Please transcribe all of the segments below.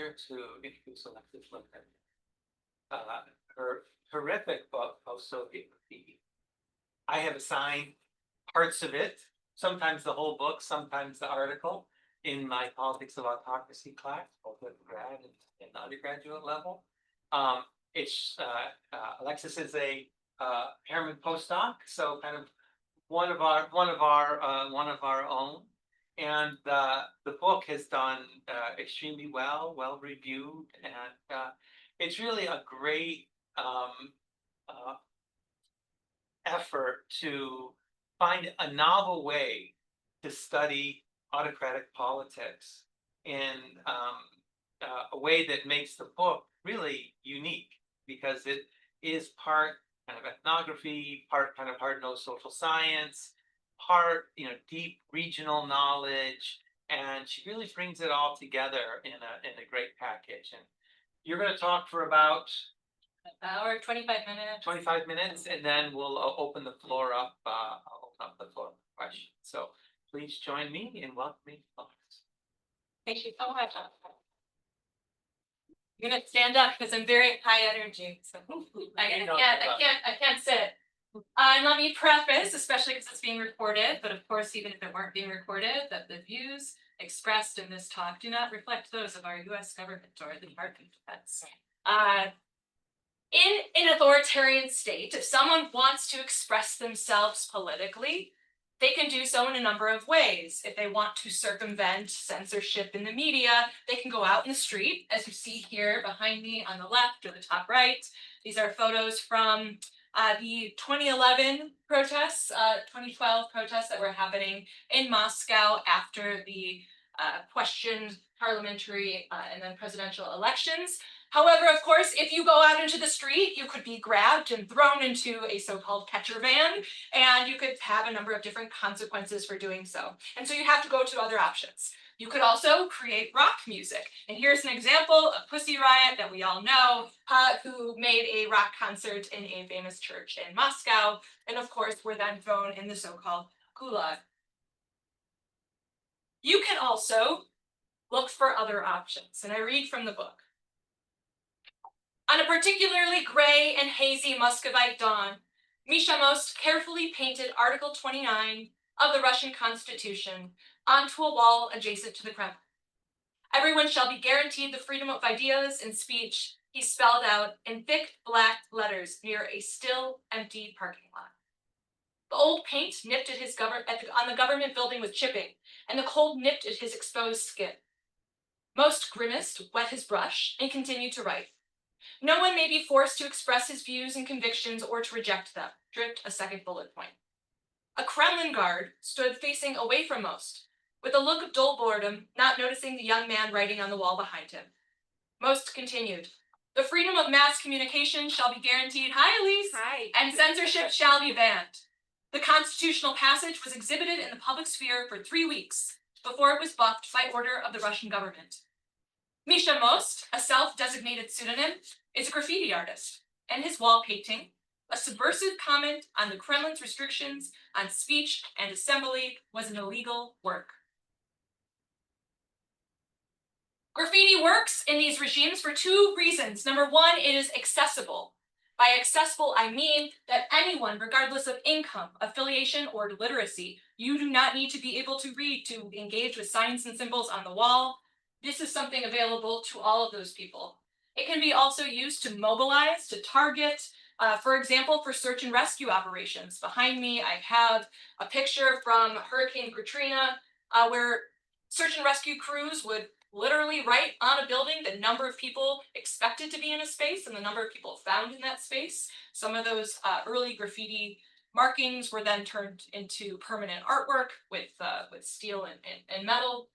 pleasure to introduce Alexis Lerner. Her horrific book, Post-Soviet Graffiti. I have assigned parts of it, sometimes the whole book, sometimes the article, in my politics of autocracy class, both at the grad and the undergraduate level. Alexis is a Harriman postdoc, so kind of one of our own. And the book has done extremely well reviewed, and it's really a great effort to find a novel way to study autocratic politics in a way that makes the book really unique, because it is part kind of ethnography, part kind of hard-nosed social science, part deep regional knowledge, and she really brings it all together in a great package. And you're going to talk for about an hour, 25 minutes. 25 minutes, and then we'll open the floor up. I'll open up the floor for questions. So please join me in welcoming Alexis. Thank you so much. I'm gonna stand up because I'm very high energy. So I can't sit. And let me preface, especially because it's being recorded, but of course, even if it weren't being recorded, that the views expressed in this talk do not reflect those of our U.S. government or the Department of Defense. In an authoritarian state, if someone wants to express themselves politically, they can do so in a number of ways. If they want to circumvent censorship in the media, they can go out in the street, as you see here behind me on the left or the top right. These are photos from the 2011 protests, 2012 protests that were happening in Moscow after the questioned parliamentary and then presidential elections. However, of course, if you go out into the street, you could be grabbed and thrown into a so-called catcher van, and you could have a number of different consequences for doing so. And so you have to go to other options. You could also create rock music. And here's an example of Pussy Riot that we all know, who made a rock concert in a famous church in Moscow, and of course were then thrown in the so-called gulag. You can also look for other options, and I read from the book. On a particularly gray and hazy Muscovite dawn, Misha Most carefully painted Article 29 of the Russian Constitution onto a wall adjacent to the Kremlin. Everyone shall be guaranteed the freedom of ideas and speech, he spelled out in thick black letters near a still empty parking lot. The old paint nipped at on the government building was chipping, and the cold nipped at his exposed skin. Most grimaced, wet his brush, and continued to write. No one may be forced to express his views and convictions or to reject them, dripped a second bullet point. A Kremlin guard stood facing away from Most, with a look of dull boredom, not noticing the young man writing on the wall behind him. Most continued. The freedom of mass communication shall be guaranteed, hi Elise, hi, and censorship shall be banned. The constitutional passage was exhibited in the public sphere for 3 weeks before it was buffed by order of the Russian government. Misha Most, a self-designated pseudonym, is a graffiti artist, and his wall painting, a subversive comment on the Kremlin's restrictions on speech and assembly, was an illegal work. Graffiti works in these regimes for 2 reasons. Number one, it is accessible. By accessible, I mean that anyone, regardless of income, affiliation, or literacy, you do not need to be able to read to engage with signs and symbols on the wall. This is something available to all of those people. It can be also used to mobilize, to target, for example, for search and rescue operations. Behind me, I have a picture from Hurricane Katrina, where search and rescue crews would literally write on a building the number of people expected to be in a space and the number of people found in that space. Some of those early graffiti markings were then turned into permanent artwork with steel and metal.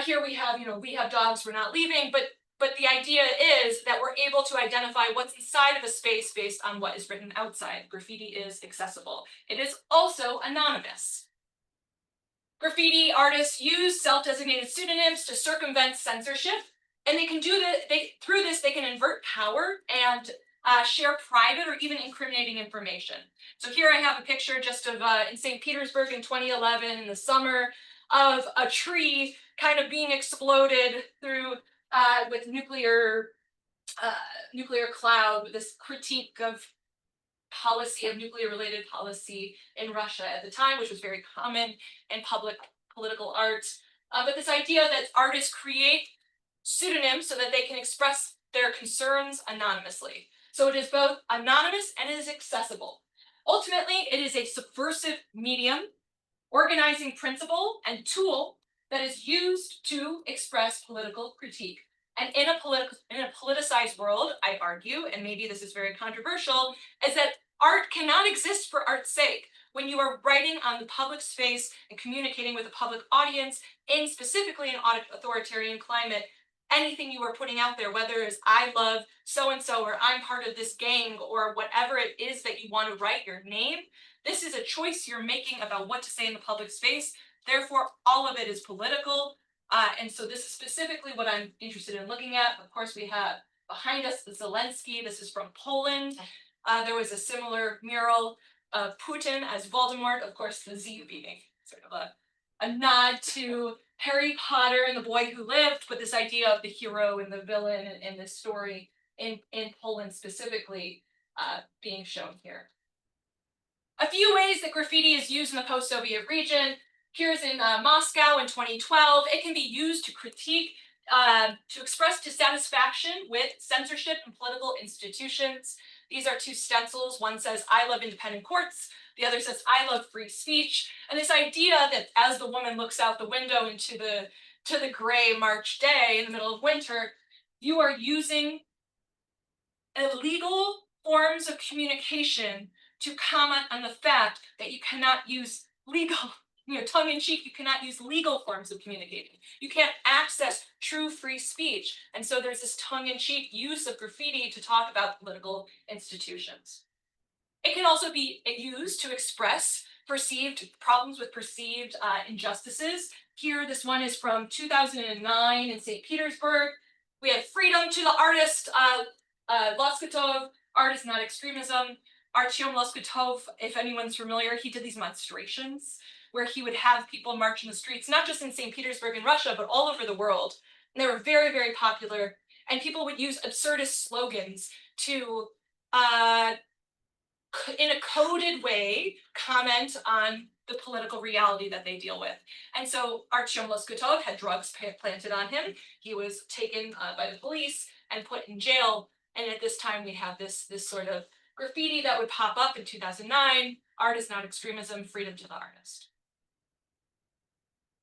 Here we have dogs, we're not leaving, but the idea is that we're able to identify what's inside of a space based on what is written outside. Graffiti is accessible. It is also anonymous. Graffiti artists use self-designated pseudonyms to circumvent censorship, and they can do that. Through this, they can invert power and share private or even incriminating information. So here I have a picture just of in St. Petersburg in 2011 in the summer of a tree kind of being exploded through with nuclear cloud, this critique of policy, of nuclear related policy in Russia at the time, which was very common in public political art. But this idea that artists create pseudonyms so that they can express their concerns anonymously. So it is both anonymous and it is accessible. Ultimately, it is a subversive medium, organizing principle, and tool that is used to express political critique. And in a politicized world, I argue, and maybe this is very controversial, is that art cannot exist for art's sake. When you are writing on the public space and communicating with a public audience, in specifically an authoritarian climate, anything you are putting out there, whether it's I love so-and-so, or I'm part of this gang, or whatever it is that you want to write, your name, this is a choice you're making about what to say in the public space. Therefore, all of it is political. And so this is specifically what I'm interested in looking at. Of course, we have behind us the Zelensky. This is from Poland. There was a similar mural of Putin as Voldemort. Of course, the Z being sort of a nod to Harry Potter and the Boy Who Lived, but this idea of the hero and the villain in this story in Poland specifically being shown here. A few ways that graffiti is used in the post-Soviet region. Here's in Moscow in 2012. It can be used to critique, to express dissatisfaction with censorship and political institutions. These are two stencils. One says, I love independent courts. The other says, I love free speech. And this idea that as the woman looks out the window into the gray March day in the middle of winter, you are using illegal forms of communication to comment on the fact that you cannot use legal, tongue-in-cheek, you cannot use legal forms of communicating. You can't access true free speech. And so there's this tongue-in-cheek use of graffiti to talk about political institutions. It can also be used to express perceived problems with perceived injustices. Here, this one is from 2009 in St. Petersburg. We have freedom to the artist, Loskutov, art is not extremism. Artyom Loskutov, if anyone's familiar, he did these monstrations where he would have people march in the streets, not just in St. Petersburg in Russia, but all over the world. And they were very, very popular. And people would use absurdist slogans to, in a coded way, comment on the political reality that they deal with. And so Artyom Loskutov had drugs planted on him. He was taken by the police and put in jail. And at this time, we have this sort of graffiti that would pop up in 2009. Art is not extremism, freedom to the artist.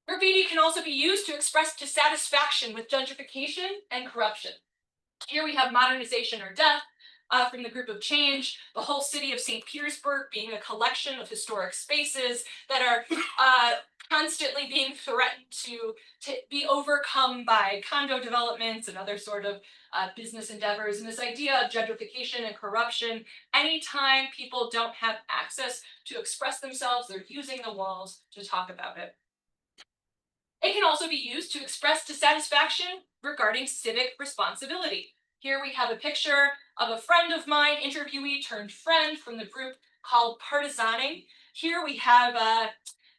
Graffiti can also be used to express dissatisfaction with gentrification and corruption. Here we have modernization or death from the group of Change, the whole city of St. Petersburg being a collection of historic spaces that are constantly being threatened to be overcome by condo developments and other sort of business endeavors. And this idea of gentrification and corruption, anytime people don't have access to express themselves, they're using the walls to talk about it. It can also be used to express dissatisfaction regarding civic responsibility. Here we have a picture of a friend of mine, interviewee turned friend from the group called Partisaning. Here we have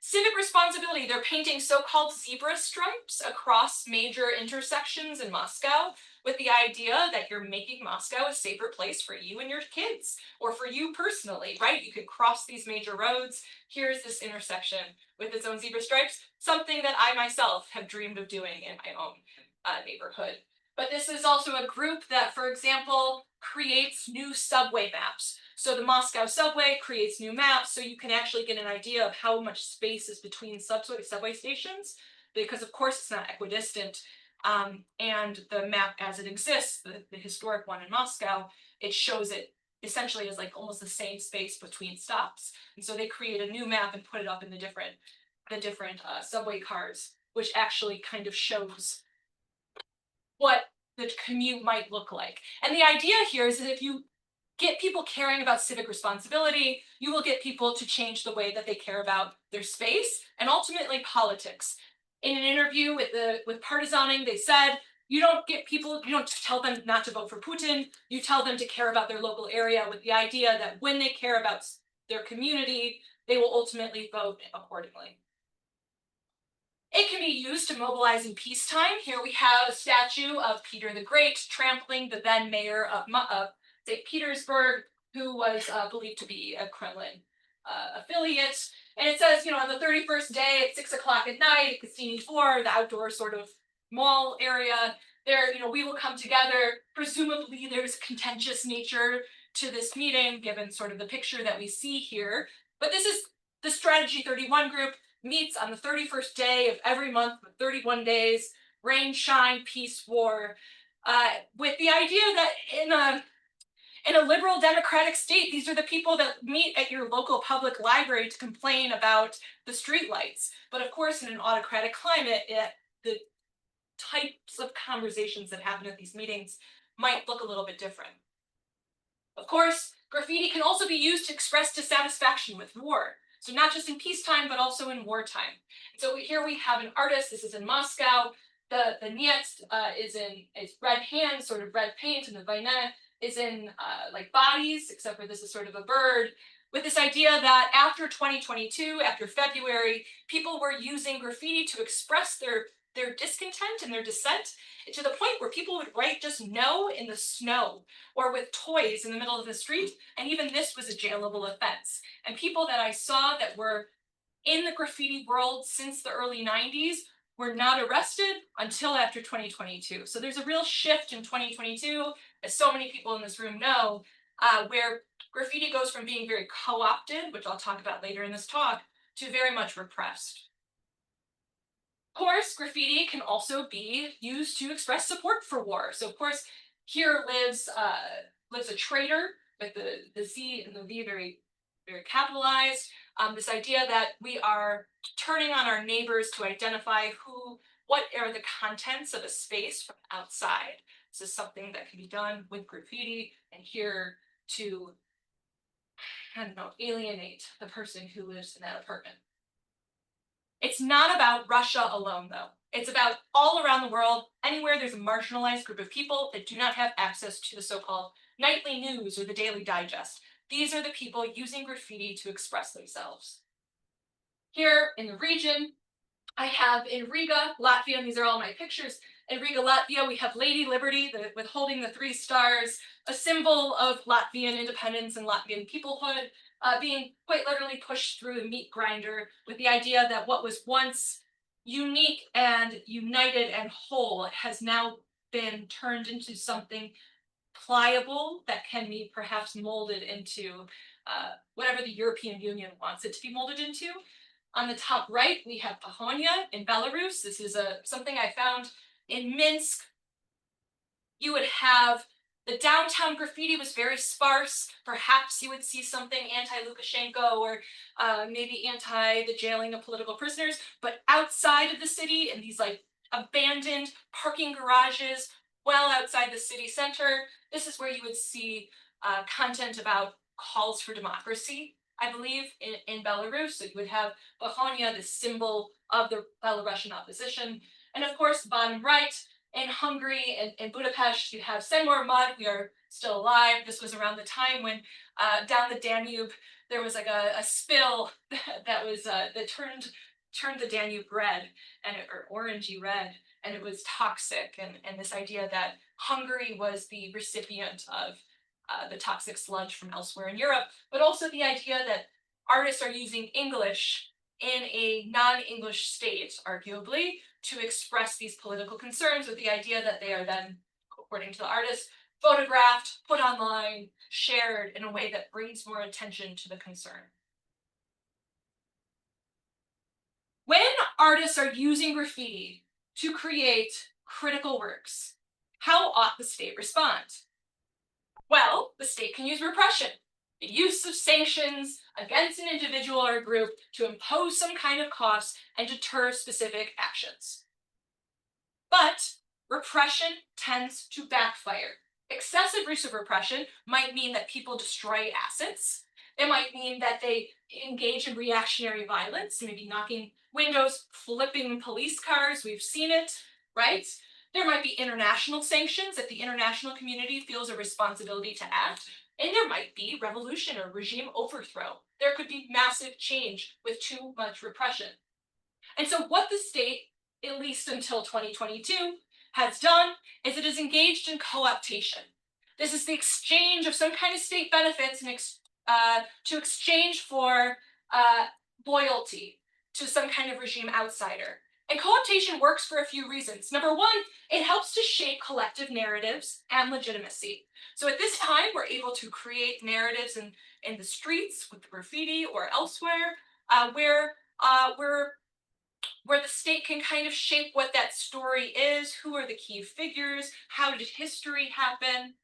civic responsibility. They're painting so-called zebra stripes across major intersections in Moscow with the idea that you're making Moscow a safer place for you and your kids, or for you personally, right? You could cross these major roads. Here's this intersection with its own zebra stripes, something that I myself have dreamed of doing in my own neighborhood. But this is also a group that, for example, creates new subway maps. So the Moscow subway creates new maps so you can actually get an idea of how much space is between subway stations, because of course it's not equidistant. And the map as it exists, the historic one in Moscow, it shows it essentially as like almost the same space between stops. And so they create a new map and put it up in the different subway cars, which actually kind of shows what the commute might look like. And the idea here is that if you get people caring about civic responsibility, you will get people to change the way that they care about their space and ultimately politics. In an interview with Partisaning, they said, you don't tell them not to vote for Putin, you tell them to care about their local area, with the idea that when they care about their community, they will ultimately vote accordingly. It can be used to mobilize in peacetime. Here we have a statue of Peter the Great trampling the then mayor of St. Petersburg, who was believed to be a Kremlin affiliate. And it says, on the 31st day at 6 o'clock at night at Cassini Dvor, the outdoor sort of mall area, there, we will come together. Presumably there's contentious nature to this meeting, given sort of the picture that we see here. But this is the Strategy 31 group meets on the 31st day of every month for 31 days, rain, shine, peace, war, with the idea that in a liberal democratic state, these are the people that meet at your local public library to complain about the streetlights. But of course, in an autocratic climate, the types of conversations that happen at these meetings might look a little bit different. Of course, graffiti can also be used to express dissatisfaction with war. So not just in peacetime, but also in wartime. So here we have an artist. This is in Moscow. The Niet is red hands, sort of red paint, and the Vainet is in like bodies, except for this is sort of a bird, with this idea that after 2022, after February, people were using graffiti to express their discontent and their dissent, to the point where people would write just no in the snow or with toys in the middle of the street, and even this was a jailable offense. And people that I saw that were in the graffiti world since the early 90s were not arrested until after 2022. So there's a real shift in 2022, as so many people in this room know, where graffiti goes from being very co-opted, which I'll talk about later in this talk, to very much repressed. Of course, graffiti can also be used to express support for war. So of course, here lives a traitor with the Z and the V very, very capitalized. This idea that we are turning on our neighbors to identify what are the contents of a space from outside. This is something that can be done with graffiti, and here to, alienate the person who lives in that apartment. It's not about Russia alone, though. It's about all around the world, anywhere there's a marginalized group of people that do not have access to the so-called nightly news or the Daily Digest. These are the people using graffiti to express themselves. Here in the region, I have in Riga, Latvia, and these are all my pictures. In Riga, Latvia, we have Lady Liberty with holding the 3 stars, a symbol of Latvian independence and Latvian peoplehood, being quite literally pushed through the meat grinder with the idea that what was once unique and united and whole has now been turned into something pliable that can be perhaps molded into whatever the European Union wants it to be molded into. On the top right, we have Pahonia in Belarus. This is something I found in Minsk. You would have the downtown graffiti was very sparse. Perhaps you would see something anti-Lukashenko or maybe anti the jailing of political prisoners. But outside of the city, in these like abandoned parking garages, well outside the city center, this is where you would see content about calls for democracy, I believe, in Belarus. So you would have Pahonia, the symbol of the Belarusian opposition. And of course, bottom right, in Hungary and in Budapest, you have Send More Mud, We Are Still Alive. This was around the time when down the Danube, there was like a spill that was that turned the Danube red or orangey red, and it was toxic. And this idea that Hungary was the recipient of the toxic sludge from elsewhere in Europe, but also the idea that artists are using English in a non-English state, arguably, to express these political concerns, with the idea that they are then, according to the artist, photographed, put online, shared in a way that brings more attention to the concern. When artists are using graffiti to create critical works, how ought the state respond? Well, the state can use repression, the use of sanctions against an individual or a group to impose some kind of cost and deter specific actions. But repression tends to backfire. Excessive use of repression might mean that people destroy assets. It might mean that they engage in reactionary violence, maybe knocking windows, flipping police cars. We've seen it, right? There might be international sanctions if the international community feels a responsibility to act. And there might be revolution or regime overthrow. There could be massive change with too much repression. And so what the state, at least until 2022, has done is it is engaged in co-optation. This is the exchange of some kind of state benefits to exchange for loyalty to some kind of regime outsider. And co-optation works for a few reasons. Number one, it helps to shape collective narratives and legitimacy. So at this time, we're able to create narratives in the streets with graffiti or elsewhere where the state can kind of shape what that story is, who are the key figures, how did history happen.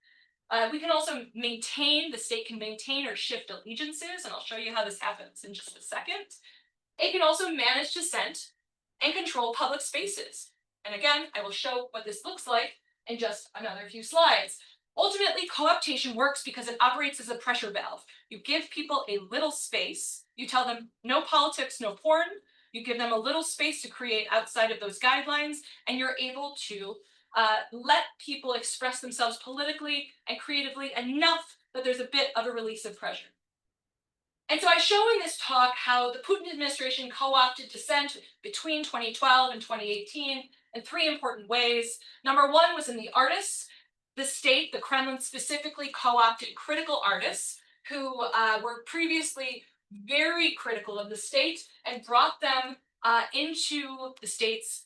We can also the state can maintain or shift allegiances, and I'll show you how this happens in just a second. It can also manage dissent and control public spaces. And again, I will show what this looks like in just another few slides. Ultimately, co-optation works because it operates as a pressure valve. You give people a little space, you tell them no politics, no porn, you give them a little space to create outside of those guidelines, and you're able to let people express themselves politically and creatively enough that there's a bit of a release of pressure. And so I show in this talk how the Putin administration co-opted dissent between 2012 and 2018 in three important ways. Number one was in the artists. The state, the Kremlin specifically co-opted critical artists who were previously very critical of the state and brought them into the state's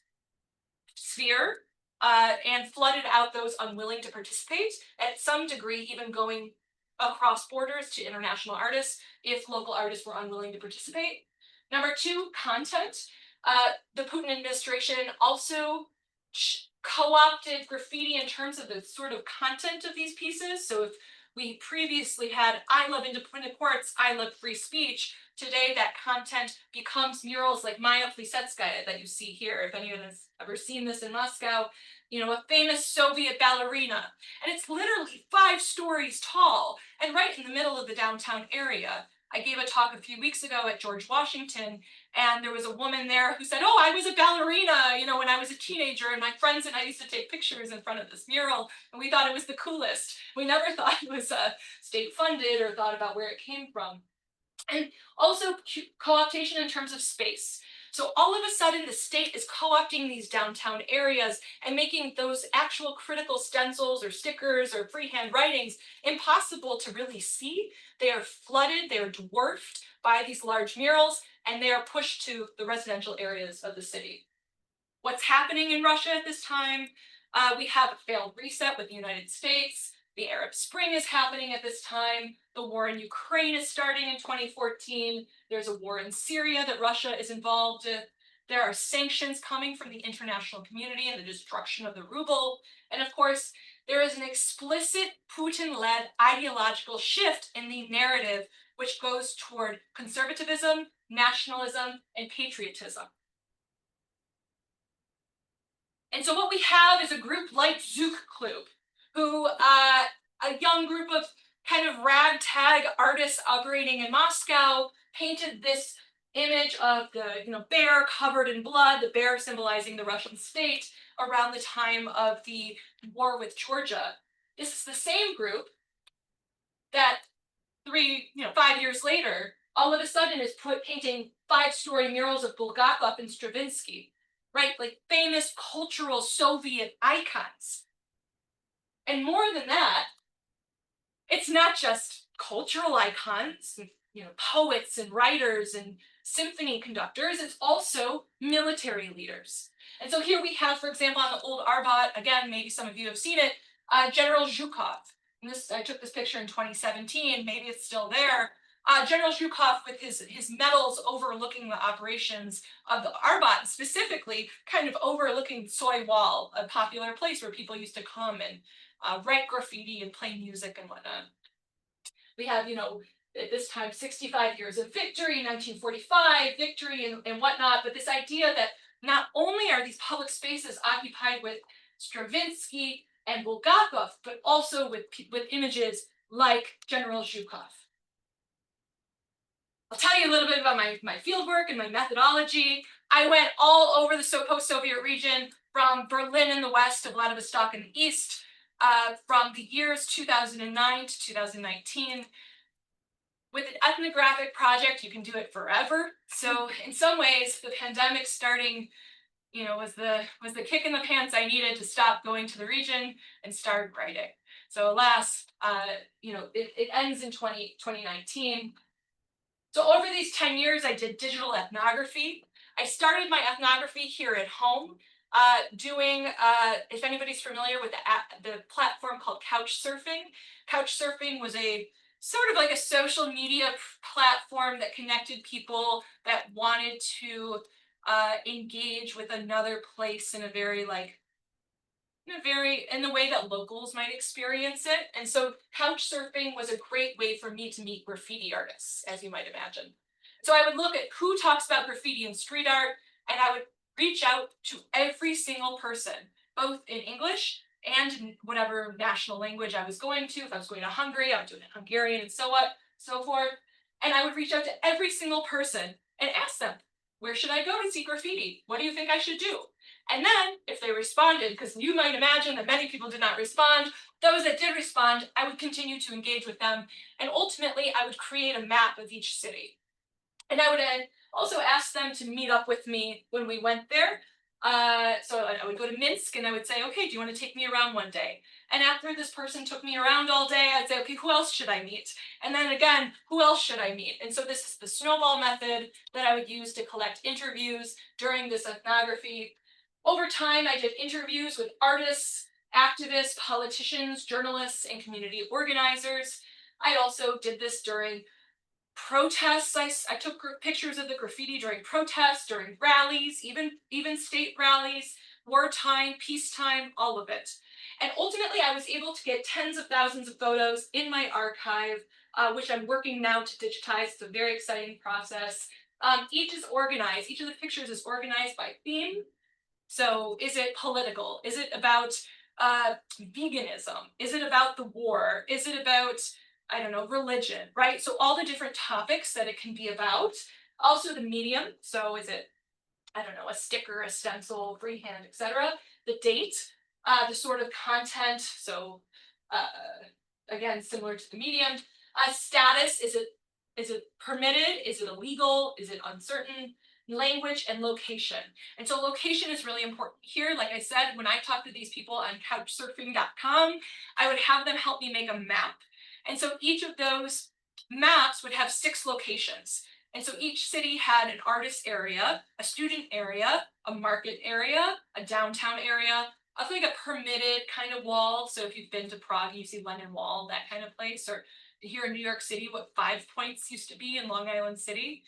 sphere and flooded out those unwilling to participate, at some degree even going across borders to international artists if local artists were unwilling to participate. Number two, content. The Putin administration also co-opted graffiti in terms of the sort of content of these pieces. So if we previously had, I love independent courts, I love free speech, today that content becomes murals like Maya Plisetskaya that you see here. If anyone has ever seen this in Moscow, a famous Soviet ballerina. And it's literally 5 stories tall and right in the middle of the downtown area. I gave a talk a few weeks ago at George Washington, and there was a woman there who said, oh, I was a ballerina, when I was a teenager, and my friends and I used to take pictures in front of this mural, and we thought it was the coolest. We never thought it was state funded or thought about where it came from. And also co-optation in terms of space. So all of a sudden, the state is co-opting these downtown areas and making those actual critical stencils or stickers or freehand writings impossible to really see. They are flooded, they are dwarfed by these large murals, and they are pushed to the residential areas of the city. What's happening in Russia at this time? We have a failed reset with the United States. The Arab Spring is happening at this time. The war in Ukraine is starting in 2014. There's a war in Syria that Russia is involved in. There are sanctions coming from the international community and the destruction of the ruble. And of course, there is an explicit Putin-led ideological shift in the narrative, which goes toward conservatism, nationalism, and patriotism. And so what we have is a group like Zouk Klub, who a young group of kind of ragtag artists operating in Moscow painted this image of the bear covered in blood, the bear symbolizing the Russian state, around the time of the war with Georgia. This is the same group that 5 years later, all of a sudden is painting 5-story murals of Bulgakov and Stravinsky, right? Like famous cultural Soviet icons. And more than that, it's not just cultural icons, poets and writers and symphony conductors, it's also military leaders. And so here we have, for example, on the old Arbat, again, maybe some of you have seen it, General Zhukov. And I took this picture in 2017, maybe it's still there. General Zhukov with his medals overlooking the operations of the Arbat, specifically kind of overlooking Soy Wall, a popular place where people used to come and write graffiti and play music and whatnot. We have, at this time, 65 years of victory, 1945, victory and whatnot, but this idea that not only are these public spaces occupied with Stravinsky and Bulgakov, but also with images like General Zhukov. I'll tell you a little bit about my fieldwork and my methodology. I went all over the post-Soviet region, from Berlin in the west to Vladivostok in the east, from the years 2009 to 2019. with an ethnographic project, you can do it forever. So in some ways, the pandemic starting, was the kick in the pants I needed to stop going to the region and start writing. So alas, it ends in 2019. So over these 10 years, I did digital ethnography. I started my ethnography here at home, doing, if anybody's familiar with the platform called Couchsurfing. Couchsurfing was a sort of like a social media platform that connected people that wanted to engage with another place in a very in the way that locals might experience it. And so couch surfing was a great way for me to meet graffiti artists, as you might imagine. So I would look at who talks about graffiti and street art, and I would reach out to every single person, both in English and in whatever national language I was going to. If I was going to Hungary, I would do it in Hungarian and so forth. And I would reach out to every single person and ask them, where should I go to see graffiti? What do you think I should do? And then, if they responded, because you might imagine that many people did not respond, those that did respond, I would continue to engage with them. And ultimately, I would create a map of each city. And I would also ask them to meet up with me when we went there. So I would go to Minsk and I would say, okay, do you want to take me around one day? And after this person took me around all day, I'd say, okay, who else should I meet? And then again, who else should I meet? And so this is the snowball method that I would use to collect interviews during this ethnography. Over time, I did interviews with artists, activists, politicians, journalists, and community organizers. I also did this during protests. I took pictures of the graffiti during protests, during rallies, even state rallies, wartime, peacetime, all of it. And ultimately, I was able to get tens of thousands of photos in my archive, which I'm working now to digitize. It's a very exciting process. Each is organized. Each of the pictures is organized by theme. So is it political? Is it about veganism? Is it about the war? Is it about, I don't know, religion, right? So all the different topics that it can be about. Also the medium. So is it, I don't know, a sticker, a stencil, freehand, etc. The date, the sort of content. So again, similar to the medium. Status, is it permitted? Is it illegal? Is it uncertain? Language and location. And so location is really important here. Like I said, when I talked to these people on couchsurfing.com, I would have them help me make a map. And so each of those maps would have 6 locations. And so each city had an artist area, a student area, a market area, a downtown area, I think a permitted kind of wall. So if you've been to Prague, you see Lenin Wall, that kind of place, or here in New York City, what 5 Points used to be in Long Island City.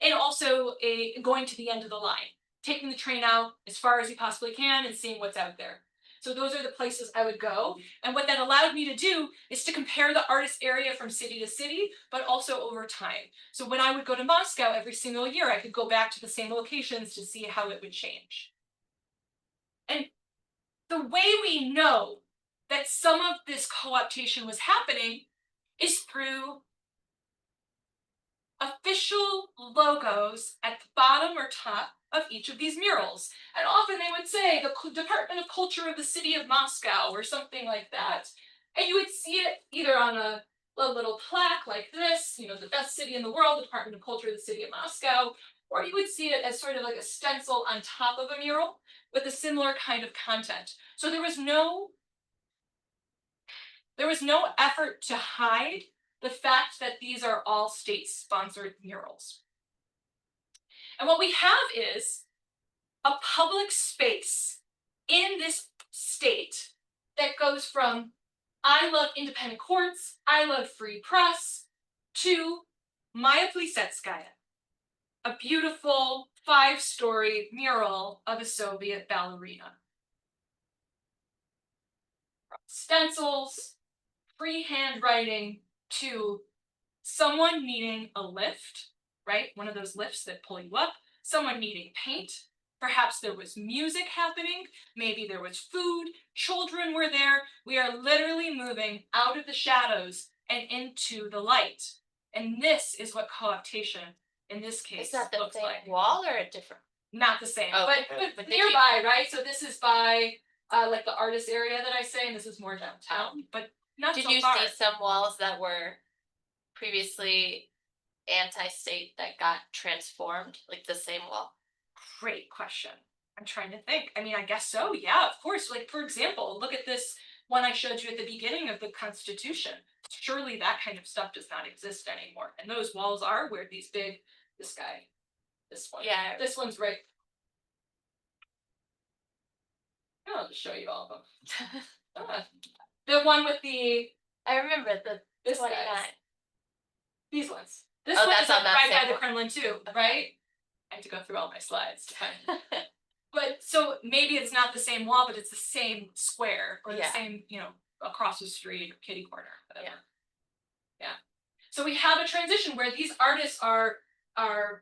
And also going to the end of the line, taking the train out as far as you possibly can and seeing what's out there. So those are the places I would go. And what that allowed me to do is to compare the artist area from city to city, but also over time. So when I would go to Moscow every single year, I could go back to the same locations to see how it would change. And the way we know that some of this co-optation was happening is through official logos at the bottom or top of each of these murals. And often they would say the Department of Culture of the City of Moscow or something like that. And you would see it either on a little plaque like this, the best city in the world, the Department of Culture of the City of Moscow, or you would see it as sort of like a stencil on top of a mural with a similar kind of content. So there was no effort to hide the fact that these are all state-sponsored murals. And what we have is a public space in this state that goes from I love independent courts, I love free press, to Maya Plisetskaya, a beautiful 5-story mural of a Soviet ballerina. From stencils, freehand writing, to someone needing a lift, right? One of those lifts that pull you up, someone needing paint. Perhaps there was music happening, maybe there was food, children were there. We are literally moving out of the shadows and into the light. And this is what co-optation in this case Is that the looks same like. wall or a different? Not the same, Oh, but nearby, right? So this is by like the artist area that I say, and this is more downtown, but not Did so you far. see some walls that were previously anti-state that got transformed, like the same wall? Great question. I'm trying to think. I mean, I guess so. Yeah, of course. Like, for example, look at this one I showed you at the beginning of the Constitution. Surely that kind of stuff does not exist anymore. And those walls are where these big, this guy, this one. Yeah. This one's right. I'll just show you all of them. The one with the, I remember the this 29. guy's. These ones. This Oh, one that's is on like that right by same the one. Kremlin too, right? I have to go through all my slides to find it. But so maybe it's not the same wall, but it's the same square or the Yeah. same, you know, across the street, kitty corner, whatever. Yeah. Yeah. So we have a transition where these artists are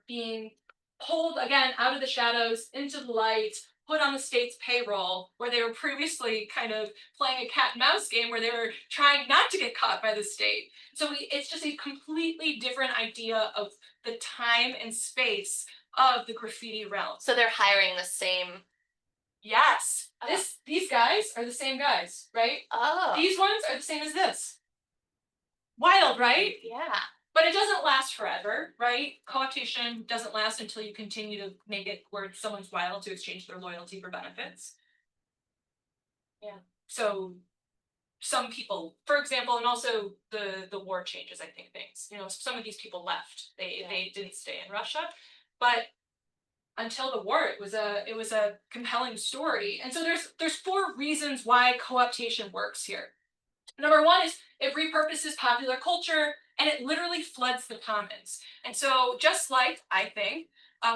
being pulled again out of the shadows into the light, put on the state's payroll, where they were previously kind of playing a cat and mouse game where they were trying not to get caught by the state. So it's just a completely different idea of the time and space of the graffiti realm. So they're hiring the same. Yes. Oh. These guys are the same guys, right? Oh. These ones are the same as this. Wild, right? Yeah. But it doesn't last forever, right? Co-optation doesn't last until you continue to make it where someone's wild to exchange their loyalty for benefits. Yeah. So some people, for example, and also the war changes, I think, things. You know, some of these people left. They didn't stay in Russia, but until the war, it was a compelling story. And so there's 4 reasons why co-optation works here. Number 1 is it repurposes popular culture and it literally floods the commons. And so just like I think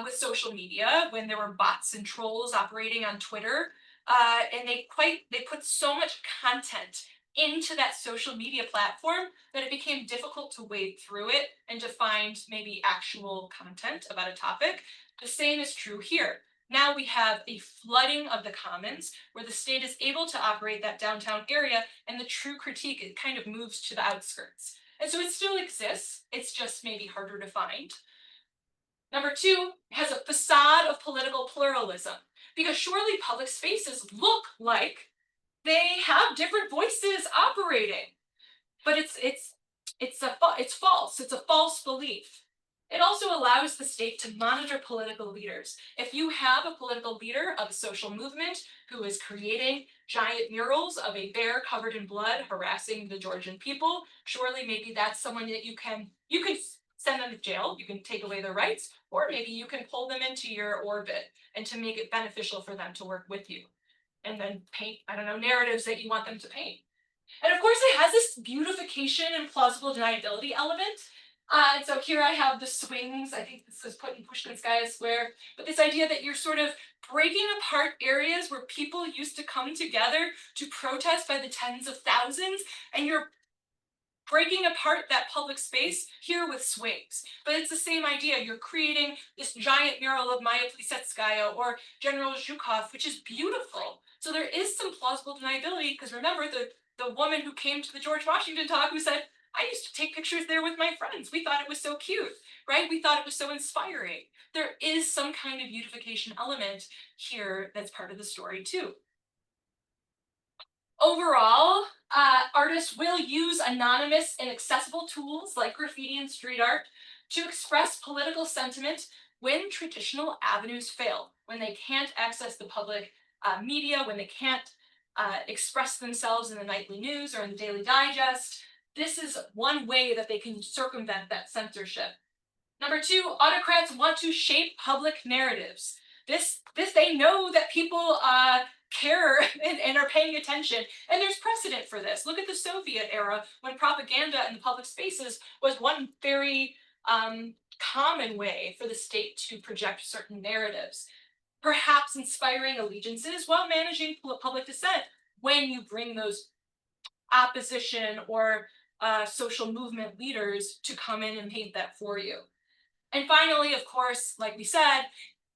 with social media, when there were bots and trolls operating on Twitter, and they put so much content into that social media platform that it became difficult to wade through it and to find maybe actual content about a topic. The same is true here. Now we have a flooding of the commons where the state is able to operate that downtown area, and the true critique, it kind of moves to the outskirts. And so it still exists, it's just maybe harder to find. Number 2, it has a facade of political pluralism, because surely public spaces look like they have different voices operating, but it's false. It's a false belief. It also allows the state to monitor political leaders. If you have a political leader of a social movement who is creating giant murals of a bear covered in blood harassing the Georgian people, surely maybe that's someone that you can send them to jail, you can take away their rights, or maybe you can pull them into your orbit and to make it beneficial for them to work with you. And then paint, I don't know, narratives that you want them to paint. And of course, it has this beautification and plausible deniability element. And so here I have the swings. I think this was put in Pushkinskaya Square. But this idea that you're sort of breaking apart areas where people used to come together to protest by the tens of thousands, and you're breaking apart that public space here with swings. But it's the same idea. You're creating this giant mural of Maya Plisetskaya or General Zhukov, which is beautiful. So there is some plausible deniability, because remember the woman who came to the George Washington talk who said, I used to take pictures there with my friends. We thought it was so cute, right? We thought it was so inspiring. There is some kind of beautification element here that's part of the story too. Overall, artists will use anonymous and accessible tools like graffiti and street art to express political sentiment when traditional avenues fail, when they can't access the public media, when they can't express themselves in the nightly news or in the Daily Digest. This is one way that they can circumvent that censorship. Number 2, autocrats want to shape public narratives. This they know that people care and are paying attention, and there's precedent for this. Look at the Soviet era, when propaganda in the public spaces was one very common way for the state to project certain narratives, perhaps inspiring allegiances while managing public dissent when you bring those opposition or social movement leaders to come in and paint that for you. And finally, of course, like we said,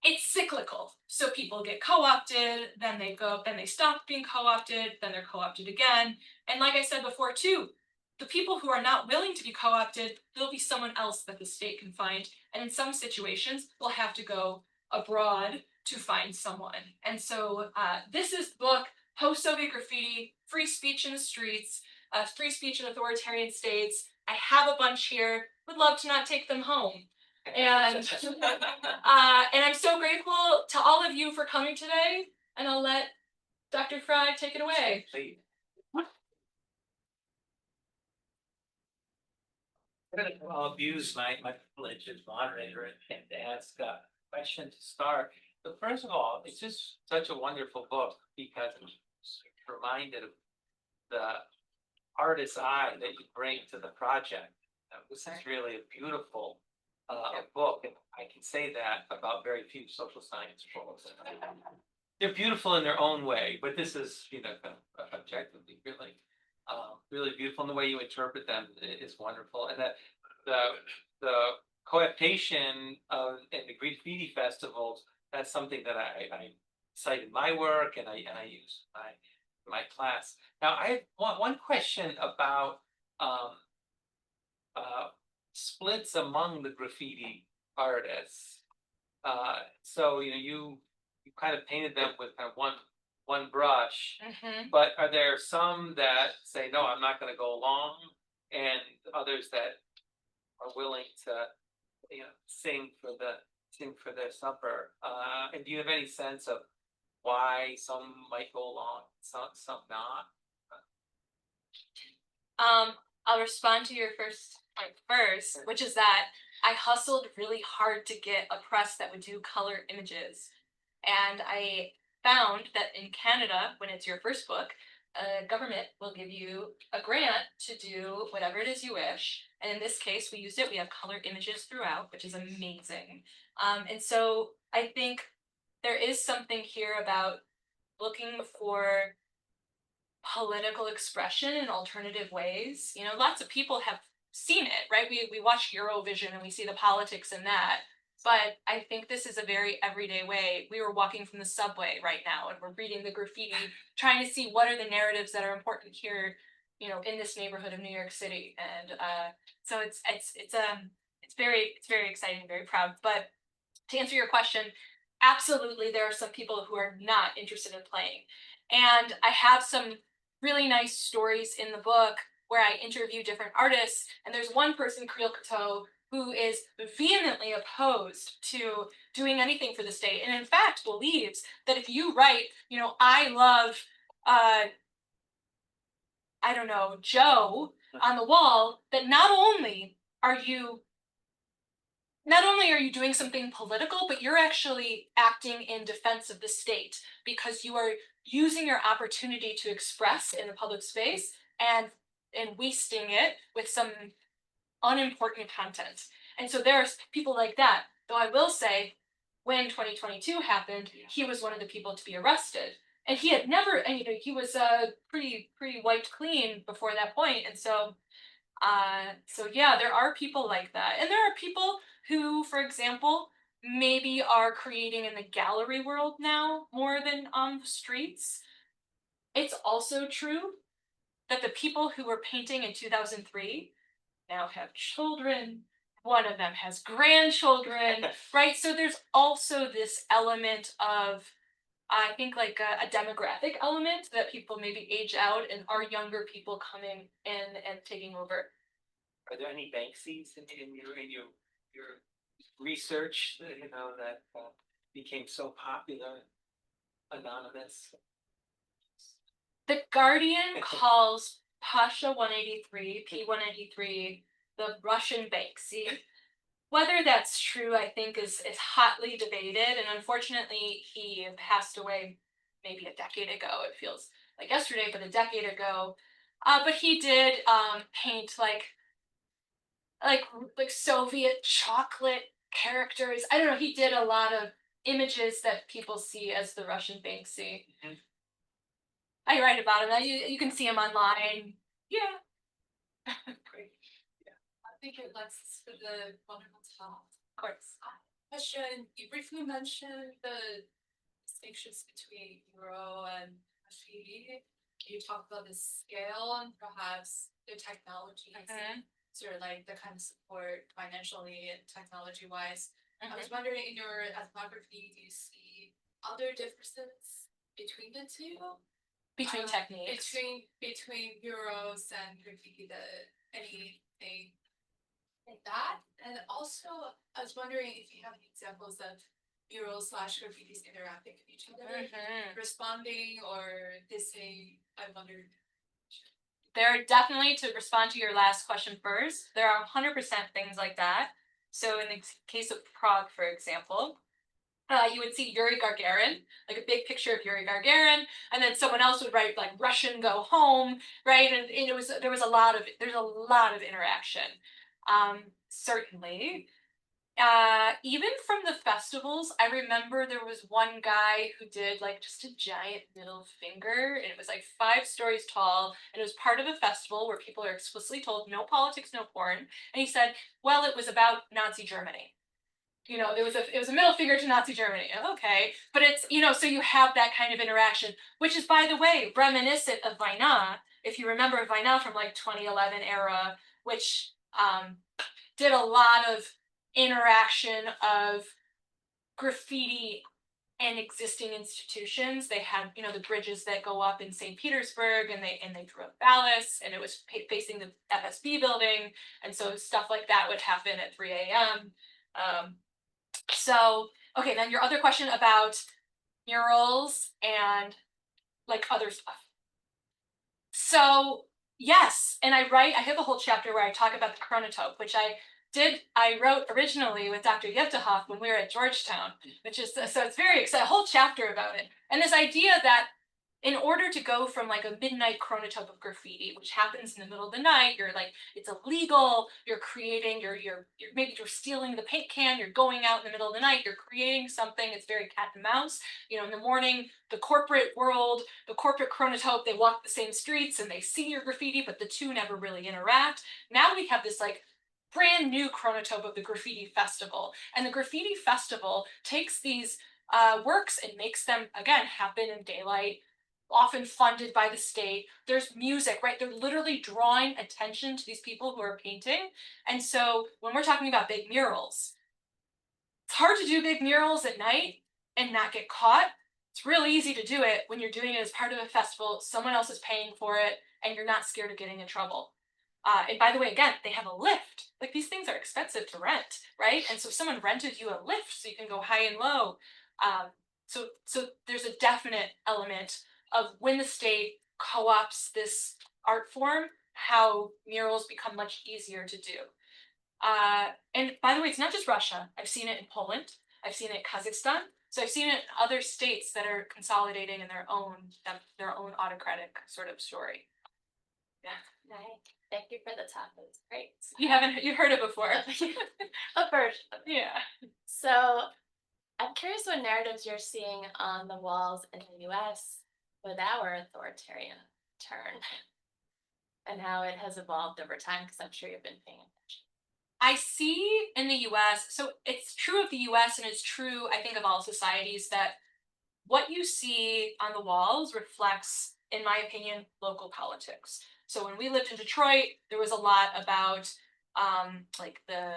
it's cyclical. So people get co-opted, then they stop being co-opted, then they're co-opted again. And like I said before too, the people who are not willing to be co-opted, there'll be someone else that the state can find. And in some situations, they'll have to go abroad to find someone. And so this is the book, Post-Soviet Graffiti, Free Speech in the Streets, Free Speech in Authoritarian States, I have a bunch here, would love to not take them home. And and I'm so grateful to all of you for coming today, and I'll let Dr. Frye take it away. Please. I'll abuse my privilege as moderator and ask a question to start. But first of all, it's just such a wonderful book because I'm reminded of the artist's eye that you bring to the project. This is really a beautiful book, and I can say that about very few social science books. They're beautiful in their own way, but this is, objectively really beautiful, and the way you interpret them is wonderful. And that the coaptation of and the graffiti festivals, that's something that I cite in my work, and I use my class. Now I have one question about splits among the graffiti artists. So you kind of painted them with kind of one brush, but are there some that say, no, I'm not going to go along, and others that are willing to sing for their supper? And do you have any sense of why some might go along, some not? I'll respond to your first point first, which is that I hustled really hard to get a press that would do color images. And I found that in Canada, when it's your first book, government will give you a grant to do whatever it is you wish. And in this case, we used it. We have color images throughout, which is amazing. And so I think there is something here about looking for political expression in alternative ways. Lots of people have seen it, right? We watch Eurovision and we see the politics in that. But I think this is a very everyday way. We were walking from the subway right now, and we're reading the graffiti, trying to see what are the narratives that are important here, in this neighborhood of New York City. And so it's very exciting, very proud. But to answer your question, absolutely, there are some people who are not interested in playing, and I have some really nice stories in the book where I interview different artists. And there's one person, Creel Cateau, who is vehemently opposed to doing anything for the state, and in fact believes that if you write, I love, I don't know, Joe on the wall, that not only are you doing something political, but you're actually acting in defense of the state, because you are using your opportunity to express in the public space and wasting it with some unimportant content. And so there's people like that. Though I will say, when 2022 happened, he was one of the people to be arrested. And he had never, and he was pretty wiped clean before that point. And so yeah, there are people like that. And there are people who, for example, maybe are creating in the gallery world now more than on the streets. It's also true that the people who were painting in 2003 now have children. One of them has grandchildren, right? So there's also this element of, I think, like a demographic element, that people maybe age out and are younger people coming in and taking over. Are there any Banksys in your research that became so popular, anonymous? The Guardian calls Pasha 183, P183, the Russian Banksy. Whether that's true, I think, is hotly debated, and unfortunately, he passed away maybe a decade ago. It feels like yesterday, but a decade ago. But he did paint like Soviet chocolate characters. I don't know. He did a lot of images that people see as the Russian Banksy. I write about him. You can see him online. Yeah. Great. Thank you, Alexis, for the wonderful talk. Of course. Question, you briefly mentioned the distinctions between Euro and graffiti. You talked about the scale and perhaps the technologies, sort of like the kind of support financially and technology-wise. I was wondering, in your ethnography, do you see other differences between the two? between techniques. between murals and graffiti, anything like that. And also, I was wondering if you have any examples of murals slash graffitis interacting with each other, responding or dissing. I wondered. There are definitely, to respond to your last question first, there are 100% things like that. So in the case of Prague, for example, you would see Yuri Gagarin, like a big picture of Yuri Gagarin, and then someone else would write like Russian go home, right? And there's a lot of interaction. Certainly. Even from the festivals, I remember there was one guy who did like just a giant middle finger, and it was like 5 stories tall, and it was part of a festival where people are explicitly told no politics, no porn. And he said, well, it was about Nazi Germany. You know, it was a middle finger to Nazi Germany. Okay, but it's, you know, so you have that kind of interaction, which is, by the way, reminiscent of Vaina. If you remember Vaina from like 2011 era, which did a lot of interaction of graffiti and existing institutions. They had, you know, the bridges that go up in St. Petersburg, and they drew up Palace, and it was facing the FSB building, and so stuff like that would happen at 3 a.m. So, okay, then your other question about murals and like other stuff. So, yes, and I have a whole chapter where I talk about the chronotope, which I wrote originally with Dr. Yevtukhov when we were at Georgetown, which is, so it's a whole chapter about it. And this idea that in order to go from like a midnight chronotope of graffiti, which happens in the middle of the night, you're like, it's illegal, you're creating, maybe you're stealing the paint can, you're going out in the middle of the night, you're creating something, it's very cat and mouse. You know, in the morning, the corporate world, the corporate chronotope, they walk the same streets and they see your graffiti, but the two never really interact. Now we have this like brand new chronotope of the Graffiti Festival. And the Graffiti Festival takes these works and makes them, again, happen in daylight, often funded by the state. There's music, right? They're literally drawing attention to these people who are painting. And so when we're talking about big murals, it's hard to do big murals at night and not get caught. It's real easy to do it when you're doing it as part of a festival, someone else is paying for it, and you're not scared of getting in trouble. And by the way, again, they have a lift. Like, these things are expensive to rent, right? And so if someone rented you a lift so you can go high and low, so there's a definite element of when the state co-opts this art form, how murals become much easier to do. And by the way, it's not just Russia. I've seen it in Poland. I've seen it in Kazakhstan. So I've seen it in other states that are consolidating in their own autocratic sort of story. Yeah. Nice. Thank you for the talk. It was great. You've heard it before. A version. Yeah. So I'm curious what narratives you're seeing on the walls in the US with our authoritarian turn and how it has evolved over time, because I'm sure you've been paying attention. I see in the US, so it's true of the US and it's true, I think, of all societies, that what you see on the walls reflects, in my opinion, local politics. So when we lived in Detroit, there was a lot about like the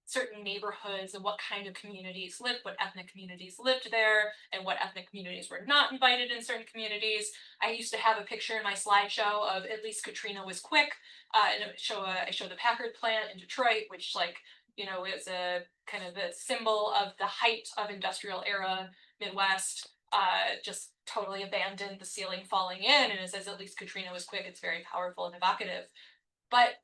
certain neighborhoods and what kind of communities lived, what ethnic communities lived there, and what ethnic communities were not invited in certain communities. I used to have a picture in my slideshow of at least Katrina was quick, and I show the Packard plant in Detroit, which, like, you know, is a kind of a symbol of the height of industrial era Midwest. Just totally abandoned, the ceiling falling in, and it says at least Katrina was quick. It's very powerful and evocative. But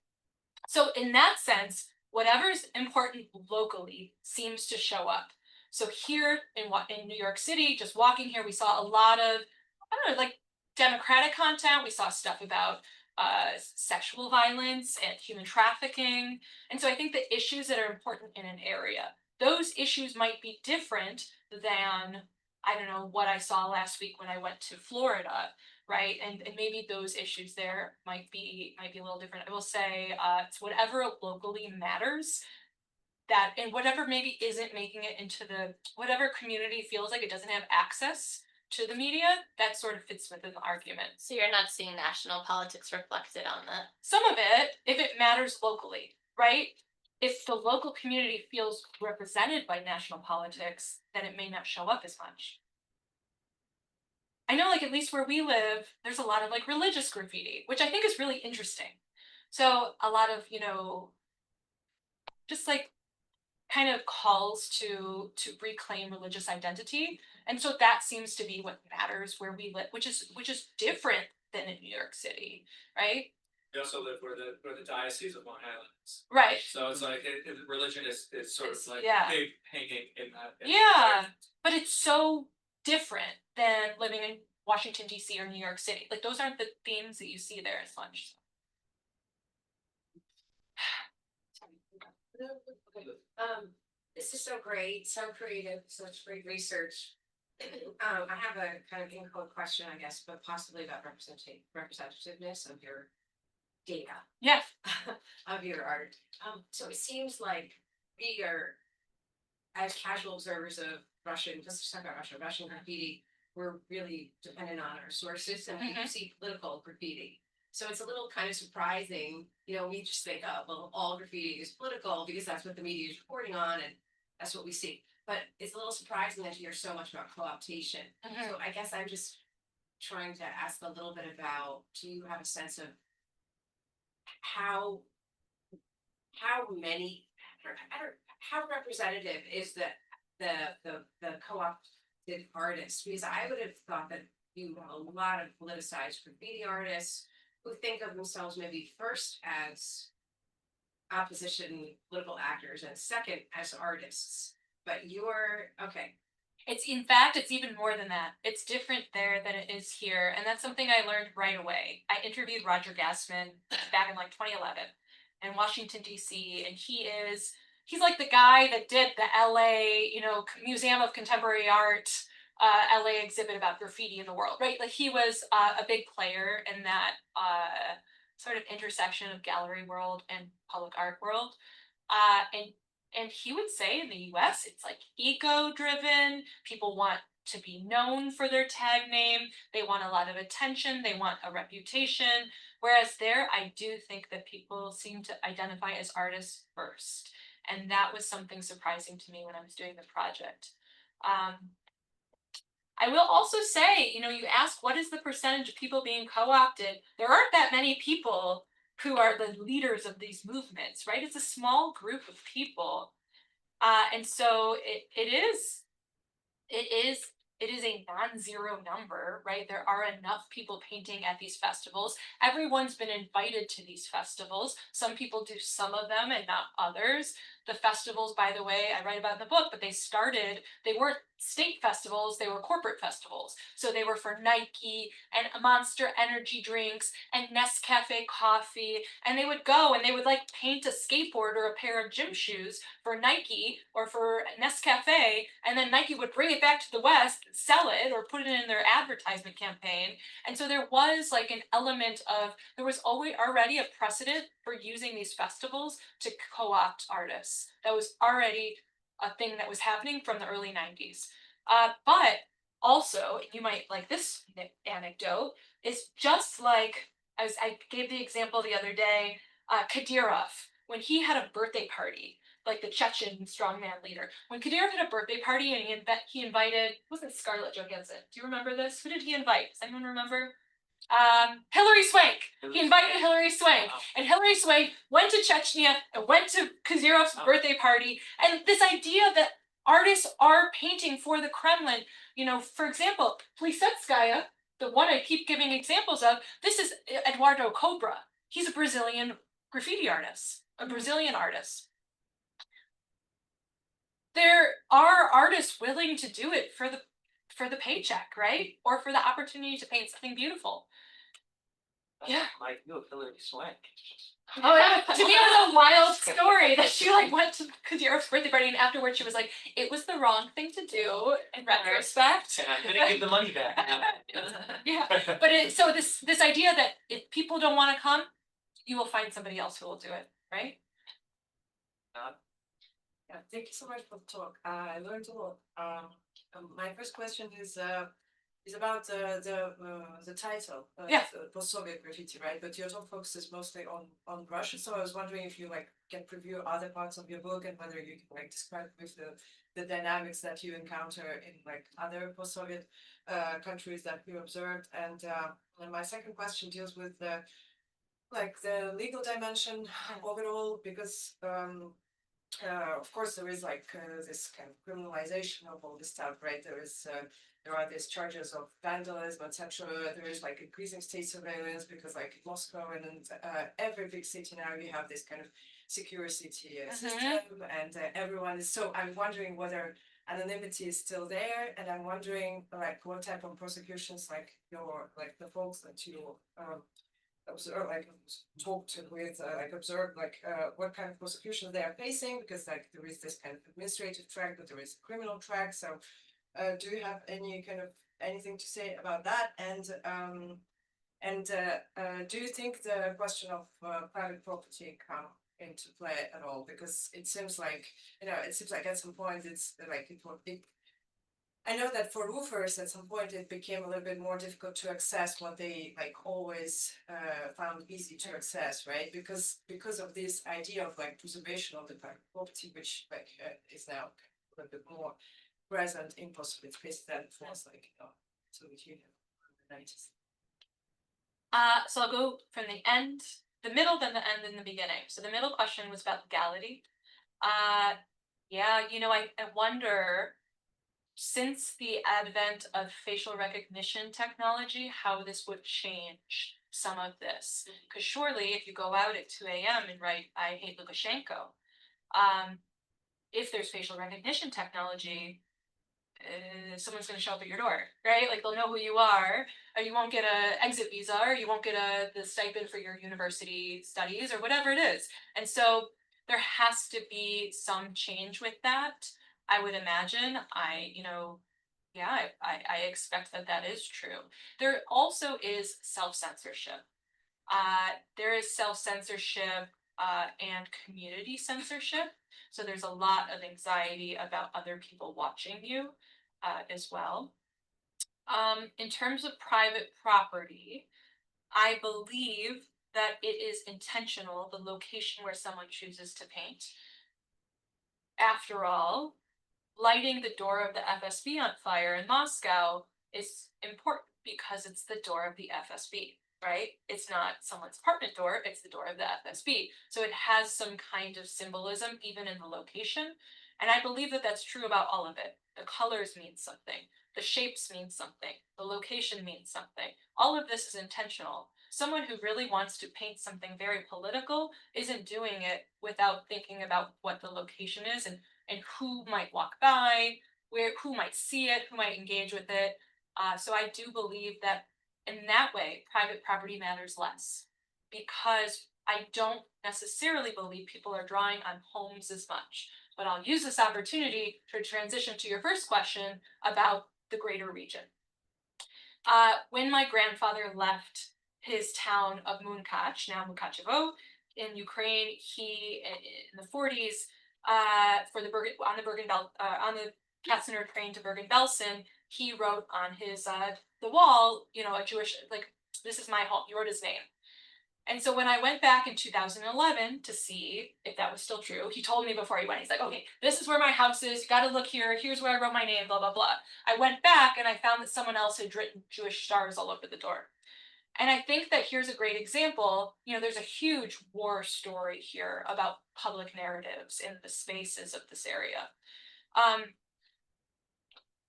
so in that sense, whatever's important locally seems to show up. So here in New York City, just walking here, we saw a lot of, I don't know, like democratic content. We saw stuff about sexual violence and human trafficking. And so I think the issues that are important in an area, those issues might be different than, I don't know, what I saw last week when I went to Florida, right? And maybe those issues there might be a little different. I will say it's whatever locally matters, that, and whatever maybe isn't making it into whatever community feels like it doesn't have access to the media, that sort of fits within the argument. So you're not seeing national politics reflected on that? Some of it, if it matters locally, right? If the local community feels represented by national politics, then it may not show up as much. I know like at least where we live, there's a lot of like religious graffiti, which I think is really interesting. So a lot of, just like kind of calls to reclaim religious identity. And so that seems to be what matters where we live, which is different than in New York City, right? We also live where the diocese of Long Island is. Right. So it's like religion is sort of like yeah. big hanging in that. Yeah, but it's so different than living in Washington D.C. or New York City. Like those aren't the themes that you see there as much. This is so great, so creative, such great research. I have a kind of in-code question, I guess, but possibly about representativeness of your data, Yeah. of your art. So it seems like we are, as casual observers of Russian, let's just talk about Russian graffiti, we're really dependent on our sources, and we see political graffiti. So it's a little kind of surprising, we just think, oh, well, all graffiti is political because that's what the media is reporting on and that's what we see. But it's a little surprising that you hear so much about co-optation. So I guess I'm just trying to ask a little bit about, do you have a sense of how many, how representative is the co-opted artists? Because I would have thought that you have a lot of politicized graffiti artists who think of themselves maybe first as opposition political actors and second as artists. But you're okay. It's in fact, it's even more than that. It's different there than it is here. And that's something I learned right away. I interviewed Roger Gassman back in like 2011 in Washington, D.C. And he's like the guy that did the LA, Museum of Contemporary Art, LA exhibit about graffiti in the world, right? Like he was a big player in that sort of intersection of gallery world and public art world. And he would say in the US, it's like ego-driven. People want to be known for their tag name. They want a lot of attention. They want a reputation. Whereas there, I do think that people seem to identify as artists first. And that was something surprising to me when I was doing the project. I will also say, you ask what is the percentage of people being co-opted? There aren't that many people who are the leaders of these movements, right? It's a small group of people. And so it is a non-zero number, right? There are enough people painting at these festivals. Everyone's been invited to these festivals. Some people do some of them and not others. The festivals, by the way, I write about in the book, but they weren't state festivals, they were corporate festivals. So they were for Nike and Monster energy drinks and Nescafe coffee. And they would go and they would like paint a skateboard or a pair of gym shoes for Nike or for Nescafe. And then Nike would bring it back to the West, sell it or put it in their advertisement campaign. And so there was like an element of, there was always already a precedent for using these festivals to co-opt artists. That was already a thing that was happening from the early 90s. But also, you might like this anecdote, is just like, as I gave the example the other day, Kadyrov, when he had a birthday party, like the Chechen strongman leader. When Kadyrov had a birthday party and he invited, wasn't Scarlett Johansson? Do you remember this? Who did he invite? Does anyone remember? Hilary Swank. He invited Hilary Swank, and Hilary Swank went to Chechnya and went to Kadyrov's birthday party. And this idea that artists are painting for the Kremlin, for example, Plisetskaya, the one I keep giving examples of, this is Eduardo Cobra. He's a Brazilian graffiti artist, a Brazilian artist. There are artists willing to do it for the paycheck, right? Or for the opportunity to paint something beautiful. Yeah. Like you, Hilary Swank. Oh yeah. To me, it was a wild story that she like went to Kadyrov's birthday party and afterwards she was like, it was the wrong thing to do in retrospect. And I'm gonna give the money back. Yeah. But so this idea that if people don't want to come, you will find somebody else who will do it, right? Yeah, thank you so much for the talk. I learned a lot. My first question is about the title. Yeah. Post-Soviet graffiti, right? But your talk focuses mostly on Russia. So I was wondering if you can preview other parts of your book and whether you can describe with the dynamics that you encounter in like other post-Soviet countries that you observed. And my second question deals with the legal dimension of it all, because of course there is like this kind of criminalization of all this stuff, right? There are these charges of vandalism, etc. There is like increasing state surveillance because like in Moscow and in every big city now you have this kind of security system, and everyone is, so I'm wondering whether anonymity is still there, and I'm wondering like what type of prosecutions like the folks that you observe, like talked with, like observed, like what kind of prosecutions they are facing, because like there is this kind of administrative track, but there is a criminal track. So do you have any kind of anything to say about that? And do you think the question of private property come into play at all? Because it seems like, at some point it's like it will be. I know that for roofers at some point it became a little bit more difficult to access what they like always found easy to access, right? Because of this idea of like preservation of the private property, which like is now a little bit more present in post-Soviet space than it was like Soviet Union in the 90s. So I'll go from the end, the middle, then the end, and the beginning. So the middle question was about legality. Yeah, I wonder, since the advent of facial recognition technology, how this would change some of this. Because surely if you go out at 2 a.m. and write, "I hate Lukashenko," if there's facial recognition technology, someone's going to show up at your door, right? Like they'll know who you are, or you won't get a exit visa, or you won't get the stipend for your university studies, or whatever it is. And so there has to be some change with that, I would imagine. I expect that is true. There also is self-censorship. There is self-censorship and community censorship. So there's a lot of anxiety about other people watching you as well. In terms of private property, I believe that it is intentional, the location where someone chooses to paint. After all, lighting the door of the FSB on fire in Moscow is important because it's the door of the FSB, right? It's not someone's apartment door, it's the door of the FSB. So it has some kind of symbolism even in the location. And I believe that that's true about all of it. The colors mean something. The shapes mean something. The location means something. All of this is intentional. Someone who really wants to paint something very political isn't doing it without thinking about what the location is and who might walk by, who might see it, who might engage with it. So I do believe that in that way, private property matters less, because I don't necessarily believe people are drawing on homes as much. But I'll use this opportunity to transition to your first question about the greater region. When my grandfather left his town of Munkach, now Mukachevo, in Ukraine, he in the 40s, on the Katzener train to Bergen-Belsen, he wrote on his the wall, a Jewish, like, "This is my home." He wrote his name. And so when I went back in 2011 to see if that was still true, he told me before he went, he's like, "Okay, this is where my house is. You got to look here. Here's where I wrote my name, blah, blah, blah." I went back and I found that someone else had written Jewish stars all over the door. And I think that here's a great example. There's a huge war story here about public narratives in the spaces of this area.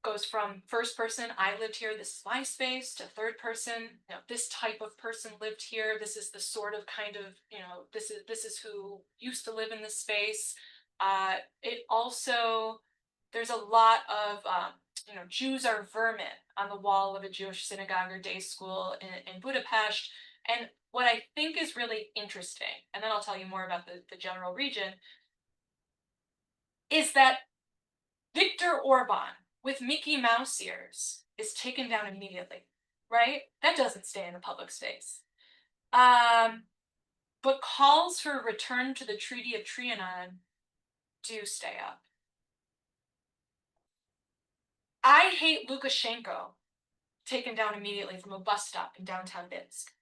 Goes from first person, "I lived here, this is my space," to third person, "This type of person lived here, this is the sort of kind of, this is who used to live in this space." It also, there's a lot of "Jews are vermin" on the wall of a Jewish synagogue or day school in Budapest. And what I think is really interesting, and then I'll tell you more about the general region, is that Viktor Orban with Mickey Mouse ears is taken down immediately, right? That doesn't stay in the public space. But calls for a return to the Treaty of Trianon do stay up. "I hate Lukashenko," taken down immediately from a bus stop in downtown Minsk.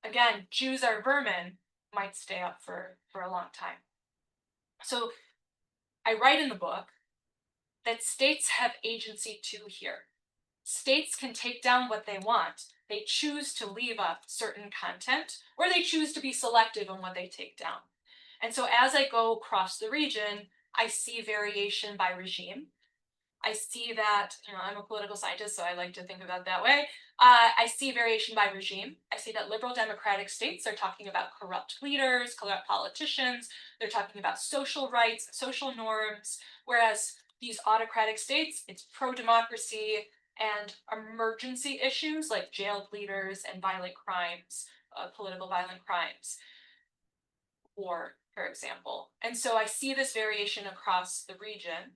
Again, "Jews are vermin" might stay up for a long time. So I write in the book that states have agency too here. States can take down what they want. They choose to leave up certain content, or they choose to be selective on what they take down. And so as I go across the region, I see variation by regime. I see that, I'm a political scientist, so I like to think about it that way. I see variation by regime. I see that liberal democratic states are talking about corrupt leaders, corrupt politicians. They're talking about social rights, social norms, whereas these autocratic states, it's pro-democracy and emergency issues like jailed leaders and violent crimes, political violent crimes, war, for example. And so I see this variation across the region.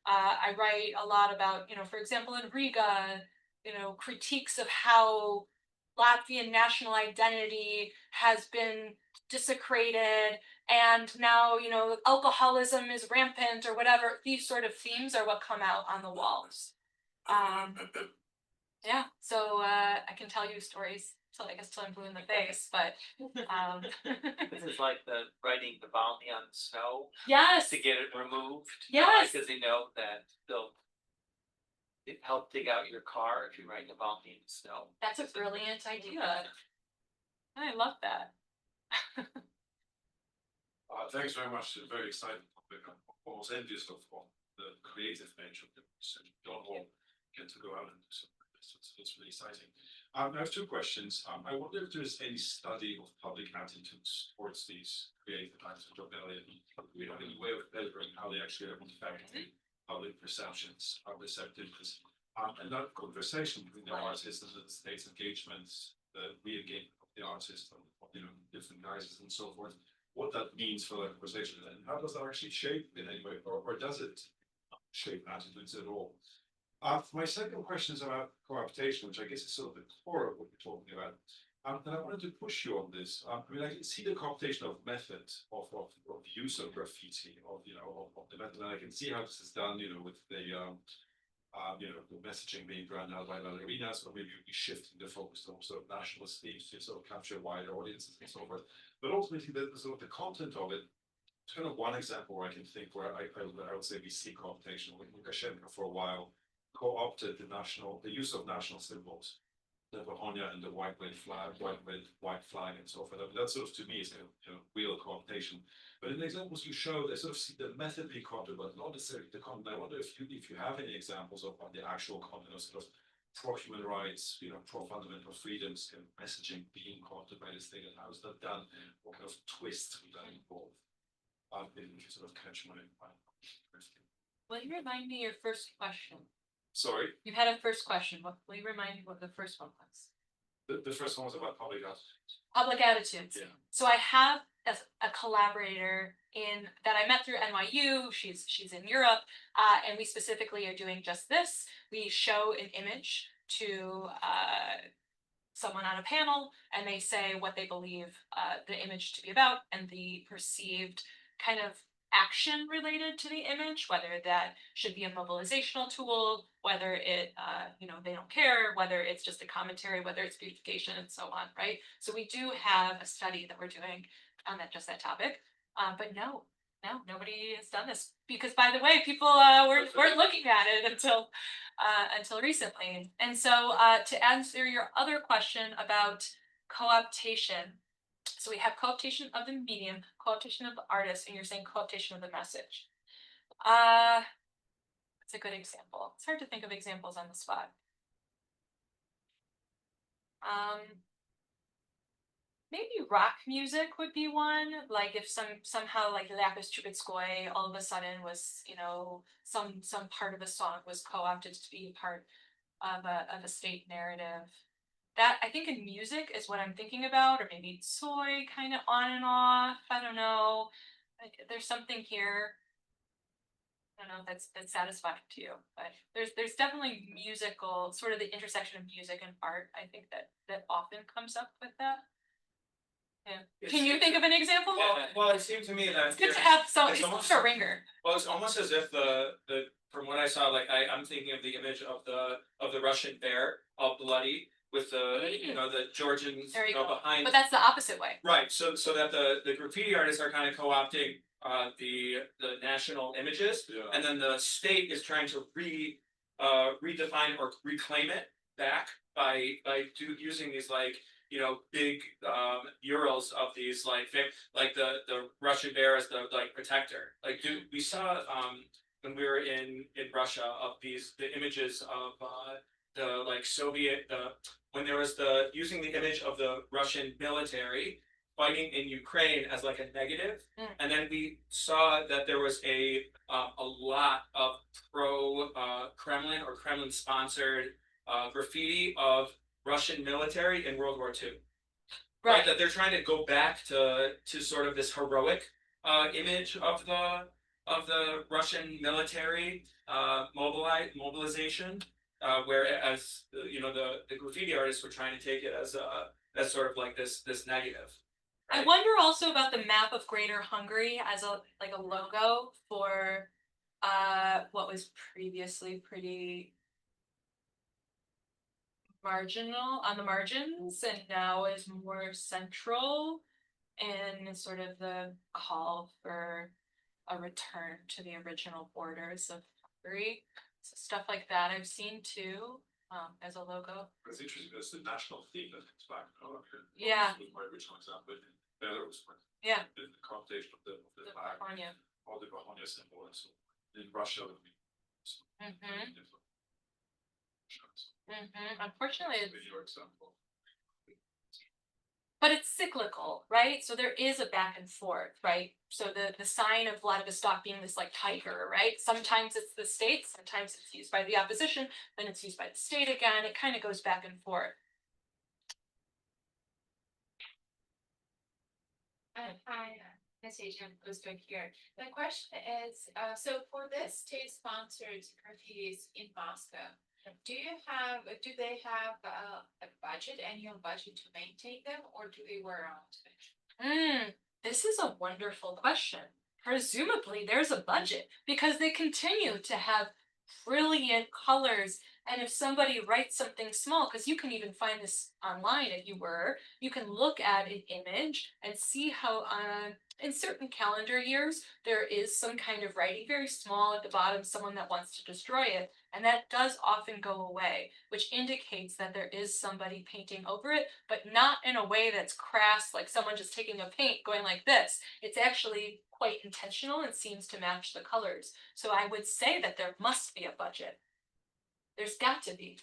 I write a lot about, for example, in Riga, critiques of how Latvian national identity has been desecrated, and now, alcoholism is rampant or whatever. These sort of themes are what come out on the walls. Yeah, so I can tell you stories till I'm blue in the face, but This is like the writing the bounty on the snow yes, to get it removed. Yes. Because they know that they'll help dig out your car if you write the bounty in the snow. that's a brilliant idea. I love that. Thanks very much. It's a very exciting topic. I'm almost envious of the creative nature of the research. We don't all get to go out and do something like this. It's really exciting. I have two questions. I wonder if there's any study of public attitudes towards these creative acts of rebellion. We have any way of measuring how they actually affect public perceptions, how receptive is. And that conversation between the artists and the state's engagements, the re-engagement of the artist, different guises and so forth. What that means for that conversation, and how does that actually shape in any way, or does it shape attitudes at all? My second question is about cooptation, which I guess is sort of the core of what you're talking about. And I wanted to push you on this. I can see the cooptation of method, of use of graffiti, of the method, and I can see how this is done, with the the messaging being drowned out by ballerinas, or maybe you'd be shifting the focus to sort of nationalist themes to sort of capture wider audiences and so forth. But ultimately, the sort of the content of it, kind of one example where I can think where I would say we see cooptation. Lukashenko for a while co-opted the use of national symbols, the Vahonia and the white flag, white flag, and so forth. I mean, that sort of to me is real cooptation. But in the examples you showed, I sort of see the method being co-opted, but not necessarily the content. I wonder if you have any examples of the actual content of sort of pro-human rights, pro-fundamental freedoms, messaging being co-opted by this thing, and how is that done? What kind of twists would that involve? If you sort of catch my Will you remind me your first question? Sorry? You had a first question. Will you remind me what the first one was? The first one was about public attitudes. Public attitudes. Yeah. So I have a collaborator that I met through NYU. She's in Europe, and we specifically are doing just this. We show an image to someone on a panel, and they say what they believe the image to be about and the perceived kind of action related to the image, whether that should be a mobilizational tool, whether it, they don't care, whether it's just a commentary, whether it's beautification, and so on, right? So we do have a study that we're doing on that topic, but no, nobody has done this because, by the way, people weren't looking at it until recently. And so to answer your other question about co-optation. So we have co-optation of the medium, co-optation of the artist, and you're saying co-optation of the message. That's a good example. It's hard to think of examples on the spot. Maybe rock music would be one. Like if somehow like Lapis Trubetskoy all of a sudden was, some part of a song was co-opted to be part of a state narrative. That I think in music is what I'm thinking about, or maybe soy kind of on and off. I don't know. There's something here. I don't know if that's satisfying to you, but there's definitely musical, sort of the intersection of music and art. I think that often comes up with that. Yeah. Can you think of an example? Well, it seemed to me that It's good to have it's it's almost a ringer. Well, it's almost as if the from what I saw, like I'm thinking of the image of the Russian bear, all bloody, with the the Georgians There you go. behind. But that's the opposite way. Right. So that the graffiti artists are kind of co-opting the national images, Yeah. and then the state is trying to redefine or reclaim it back by using these like big murals of these like the Russian bear as the like protector. Like we saw when we were in Russia of the images of the like Soviet when there was using the image of the Russian military fighting in Ukraine as like a negative, and then we saw that there was a lot of pro Kremlin or Kremlin sponsored graffiti of Russian military in World War II. Right, that they're trying to go back to sort of this heroic image of the Russian military mobilization, whereas the graffiti artists were trying to take it as sort of like this negative. I wonder also about the map of Greater Hungary as a logo for what was previously pretty marginal on the margins and now is more central, and sort of the call for a return to the original borders of Hungary. So stuff like that I've seen too, as a logo. It's interesting, there's the national theme that comes back. Oh, okay. Yeah. That was my original example. Belarus, Yeah. the connotation of the flag, Bahania. or the Bahania symbol, and so in Russia, it would be. Unfortunately, Your example. but it's cyclical, right? So there is a back and forth, right? So the sign of Vladivostok being this like tiger, right? Sometimes it's the state, sometimes it's used by the opposition, then it's used by the state again. It kind of goes back and forth. Hi, Ms. Agent Booster here. The question is, so for the state-sponsored graffitis in Moscow, do they have a budget, annual budget to maintain them, or do they wear out? This is a wonderful question. Presumably there's a budget because they continue to have brilliant colors. And if somebody writes something small, because you can even find this online you can look at an image and see how in certain calendar years, there is some kind of writing very small at the bottom, someone that wants to destroy it. And that does often go away, which indicates that there is somebody painting over it, but not in a way that's crass, like someone just taking a paint going like this. It's actually quite intentional and seems to match the colors. So I would say that there must be a budget. There's got to be.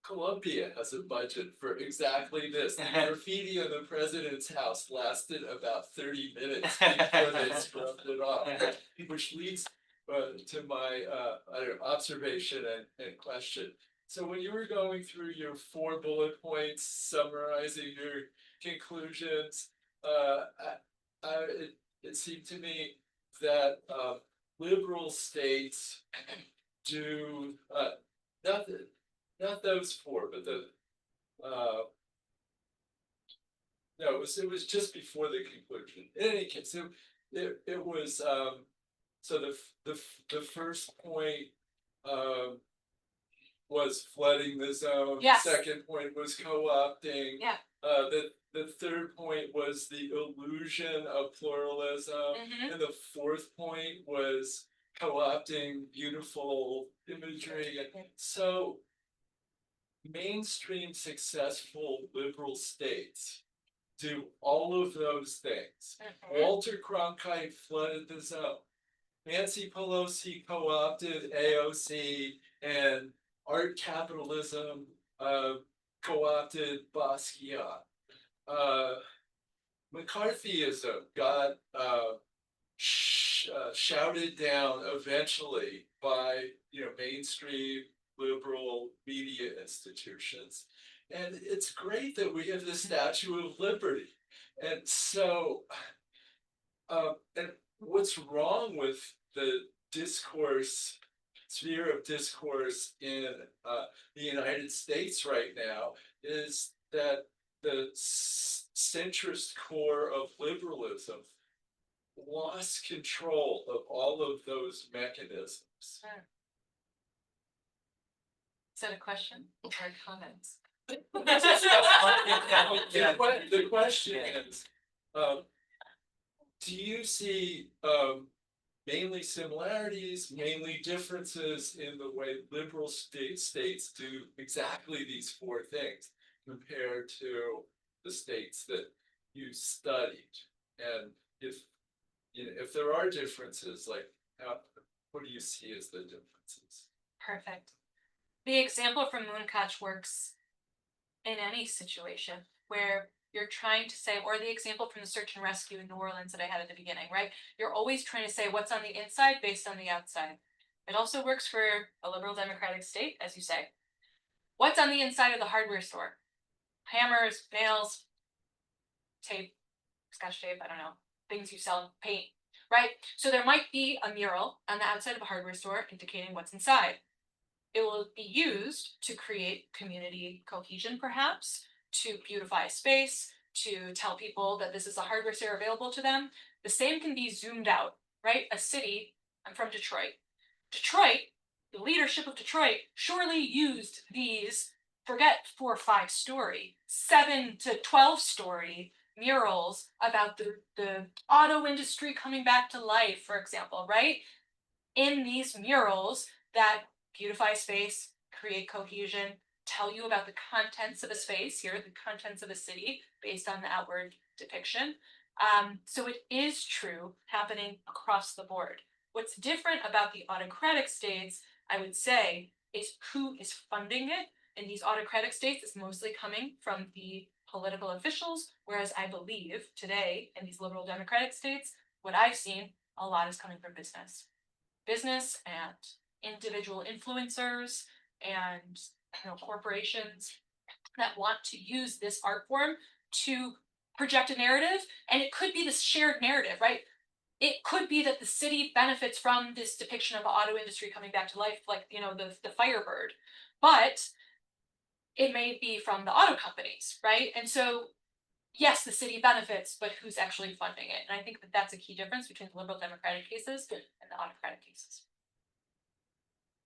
Colombia has a budget for exactly this. The graffiti on the president's house lasted about 30 minutes before they scrubbed it off, which leads to my observation and question. So when you were going through your 4 bullet points, summarizing your conclusions, it seemed to me that liberal states do not those 4, but the no, it was just before the conclusion. In any case, it was so the first point was flooding the zone. Yes. Second point was co-opting. Yeah. The third point was the illusion of pluralism, and the fourth point was co-opting beautiful imagery. So mainstream successful liberal states do all of those things. Walter Cronkite flooded the zone. Nancy Pelosi co-opted AOC, and art capitalism co-opted Basquiat. McCarthyism got shouted down eventually by mainstream liberal media institutions, and it's great that we have the Statue of Liberty. And so and what's wrong with the sphere of discourse in the United States right now is that the centrist core of liberalism lost control of all of those mechanisms. Is that a question or comments? The question is, do you see mainly similarities, mainly differences in the way liberal states do exactly these four things compared to the states that you studied? And if there are differences, like what do you see as the differences? Perfect. The example from Mooncatch works in any situation where you're trying to say, or the example from the search and rescue in New Orleans that I had at the beginning, right? You're always trying to say what's on the inside based on the outside. It also works for a liberal democratic state, as you say. What's on the inside of the hardware store? Hammers, nails, tape, scotch tape, I don't know, things you sell, paint, right? So there might be a mural on the outside of a hardware store indicating what's inside. It will be used to create community cohesion, perhaps, to beautify space, to tell people that this is a hardware store available to them. The same can be zoomed out, right? A city, I'm from Detroit. Detroit, the leadership of Detroit surely used these, forget 4 or 5 story, 7 to 12 story murals about the auto industry coming back to life, for example, right? In these murals that beautify space, create cohesion, tell you about the contents of a space, here are the contents of a city based on the outward depiction. So it is true happening across the board. What's different about the autocratic states, I would say, is who is funding it. In these autocratic states, it's mostly coming from the political officials, whereas I believe today in these liberal democratic states, what I've seen, a lot is coming from business and individual influencers and corporations that want to use this art form to project a narrative. And it could be this shared narrative, right? It could be that the city benefits from this depiction of the auto industry coming back to life, like the Firebird, but it may be from the auto companies, right? And so yes, the city benefits, but who's actually funding it? And I think that that's a key difference between the liberal democratic cases and the autocratic cases.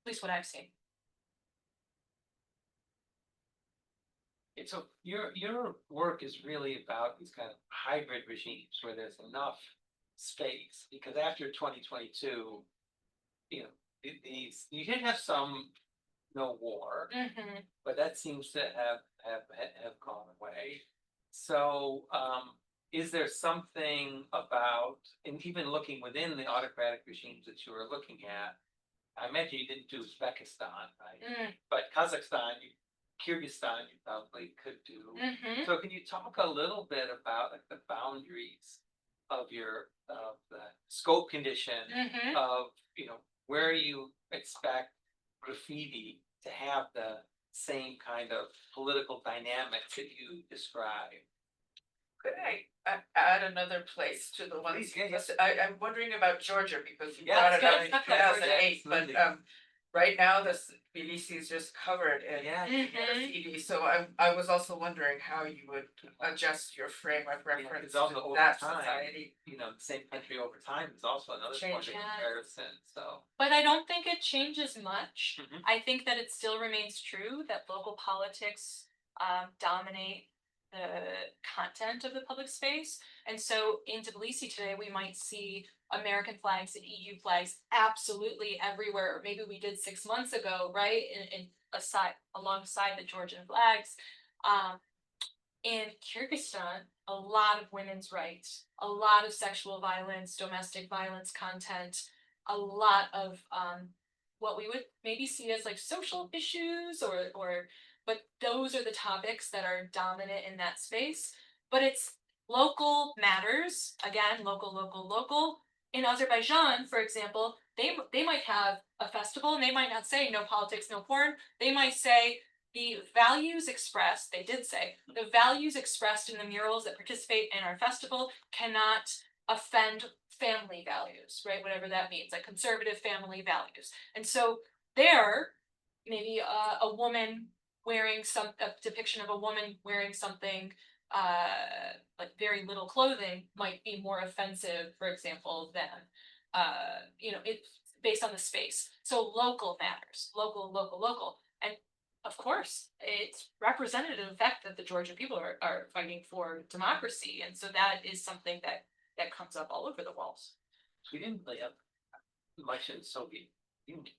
At least what I've seen. So your work is really about these kind of hybrid regimes where there's enough space, because after 2022, these you can have some no war, but that seems to have gone away. So is there something about, and even looking within the autocratic regimes that you were looking at, I imagine you didn't do Uzbekistan, right? But Kazakhstan, Kyrgyzstan, you probably could do. So can you talk a little bit about like the boundaries of the scope condition of where you expect graffiti to have the same kind of political dynamics that you describe? Could I add another place to the ones you listed? I'm wondering about Georgia because you brought it up in 2008, but right now this Tbilisi is just covered in graffiti. So I was also wondering how you would adjust your frame of reference also to over that time, society. the same country over time is also another point of comparison. So, but I don't think it changes much. I think that it still remains true that local politics dominate the content of the public space. And so in Tbilisi today, we might see American flags and EU flags absolutely everywhere. Maybe we did 6 months ago, right? Alongside the Georgian flags. In Kyrgyzstan, a lot of women's rights, a lot of sexual violence, domestic violence content, a lot of what we would maybe see as like social issues but those are the topics that are dominant in that space. But it's local matters, again, local. In Azerbaijan, for example, they might have a festival and they might not say no politics, no porn. They might say the values expressed, they did say, the values expressed in the murals that participate in our festival cannot offend family values, right? Whatever that means, like conservative family values. And so there, maybe a woman wearing a depiction of a woman wearing something like very little clothing might be more offensive, for example, than it's based on the space. So local matters, local. And of course, it's representative of the fact that the Georgian people are fighting for democracy. And so that is something that that comes up all over the walls. We didn't really have much in Soviet Union.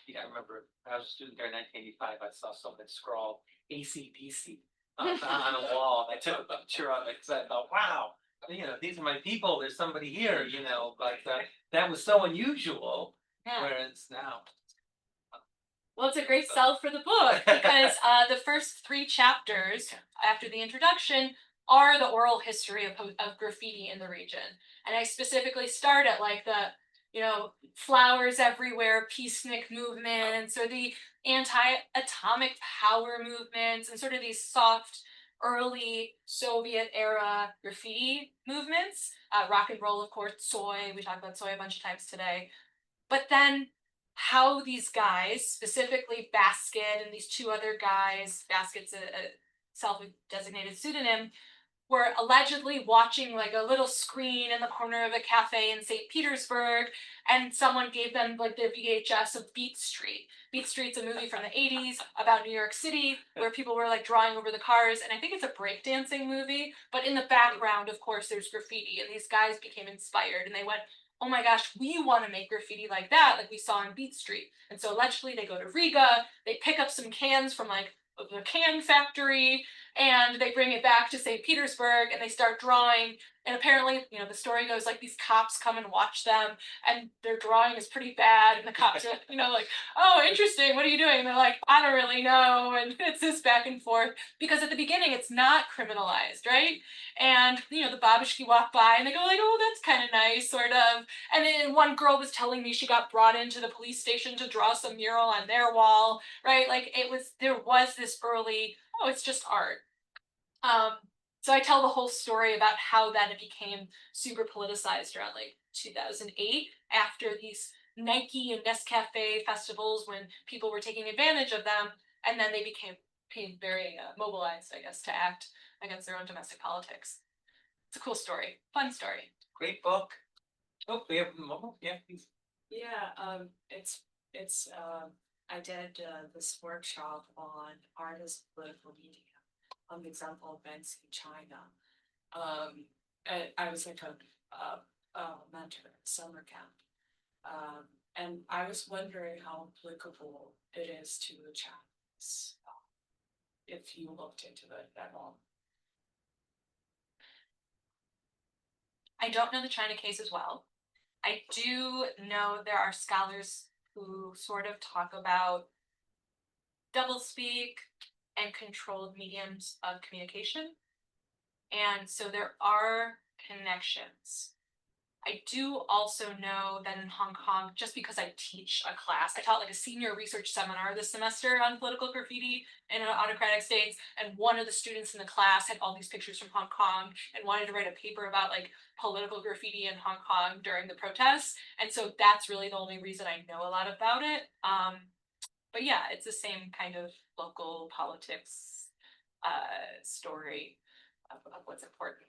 Yeah, I remember when I was a student there in 1985, I saw someone scrawl ACDC on a wall. I took a picture of it because I thought, wow, you know, these are my people. There's somebody here, you know, but that was so unusual. Yeah. Whereas now, Well, it's a great sell for the book because the first 3 chapters after the introduction are the oral history of graffiti in the region. And I specifically start at like the, you know, flowers everywhere, peacenik movements, or the anti-atomic power movements, and sort of these soft, early Soviet era graffiti movements. Rock and roll, of course, soy. We talked about soy a bunch of times today. But then how these guys, specifically Basket and these 2 other guys, Basket's a self-designated pseudonym, were allegedly watching like a little screen in the corner of a cafe in St. Petersburg, and someone gave them like the VHS of Beat Street. Beat Street's a movie from the 80s about New York City where people were like drawing over the cars, and I think it's a breakdancing movie, but in the background, of course, there's graffiti, and these guys became inspired, and they went, oh my gosh, we want to make graffiti like that, like we saw on Beat Street. And so allegedly they go to Riga, they pick up some cans from like the can factory, and they bring it back to St. Petersburg, and they start drawing. And apparently, you know, the story goes like these cops come and watch them, and their drawing is pretty bad, and the cops are, you know, like, oh, interesting, what are you doing? And they're like, I don't really know, and it's this back and forth, because at the beginning it's not criminalized, right? And, you know, the babushki walk by, and they go like, oh, that's kind of nice, sort of. And then one girl was telling me she got brought into the police station to draw some mural on their wall, right? Like there was this early, oh, it's just art. So I tell the whole story about how then it became super politicized around like 2008 after these Nike and Nescafe festivals when people were taking advantage of them, and then they became very mobilized, I guess, to act against their own domestic politics. It's a cool story, fun story. great book. Oh, we have more. Yeah, please. Yeah, it's I did this workshop on artist political media on the example of events in China. And I was like a mentor at summer camp. And I was wondering how applicable it is to the Chinese, if you looked into it at all. I don't know the China case as well. I do know there are scholars who sort of talk about doublespeak and controlled mediums of communication. And so there are connections. I do also know that in Hong Kong, just because I teach a class, I taught like a senior research seminar this semester on political graffiti in autocratic states, and one of the students in the class had all these pictures from Hong Kong and wanted to write a paper about like political graffiti in Hong Kong during the protests, and so that's really the only reason I know a lot about it. But yeah, it's the same kind of local politics story of what's important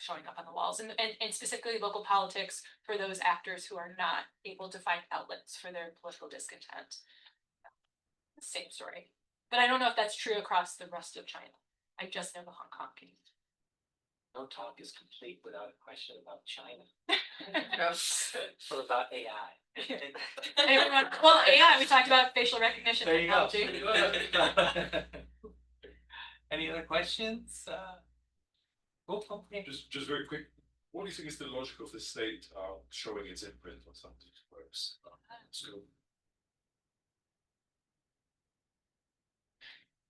showing up on the walls, and specifically local politics for those actors who are not able to find outlets for their political discontent. Same story. But I don't know if that's true across the rest of China. I just know the Hong Kong case. No talk is complete without a question about China. Yes. Or about AI. Well, AI, we talked about facial recognition There you go. technology. Any other questions? Yeah. Just very quick, what do you think is the logic of the state showing its imprint on some of these works? So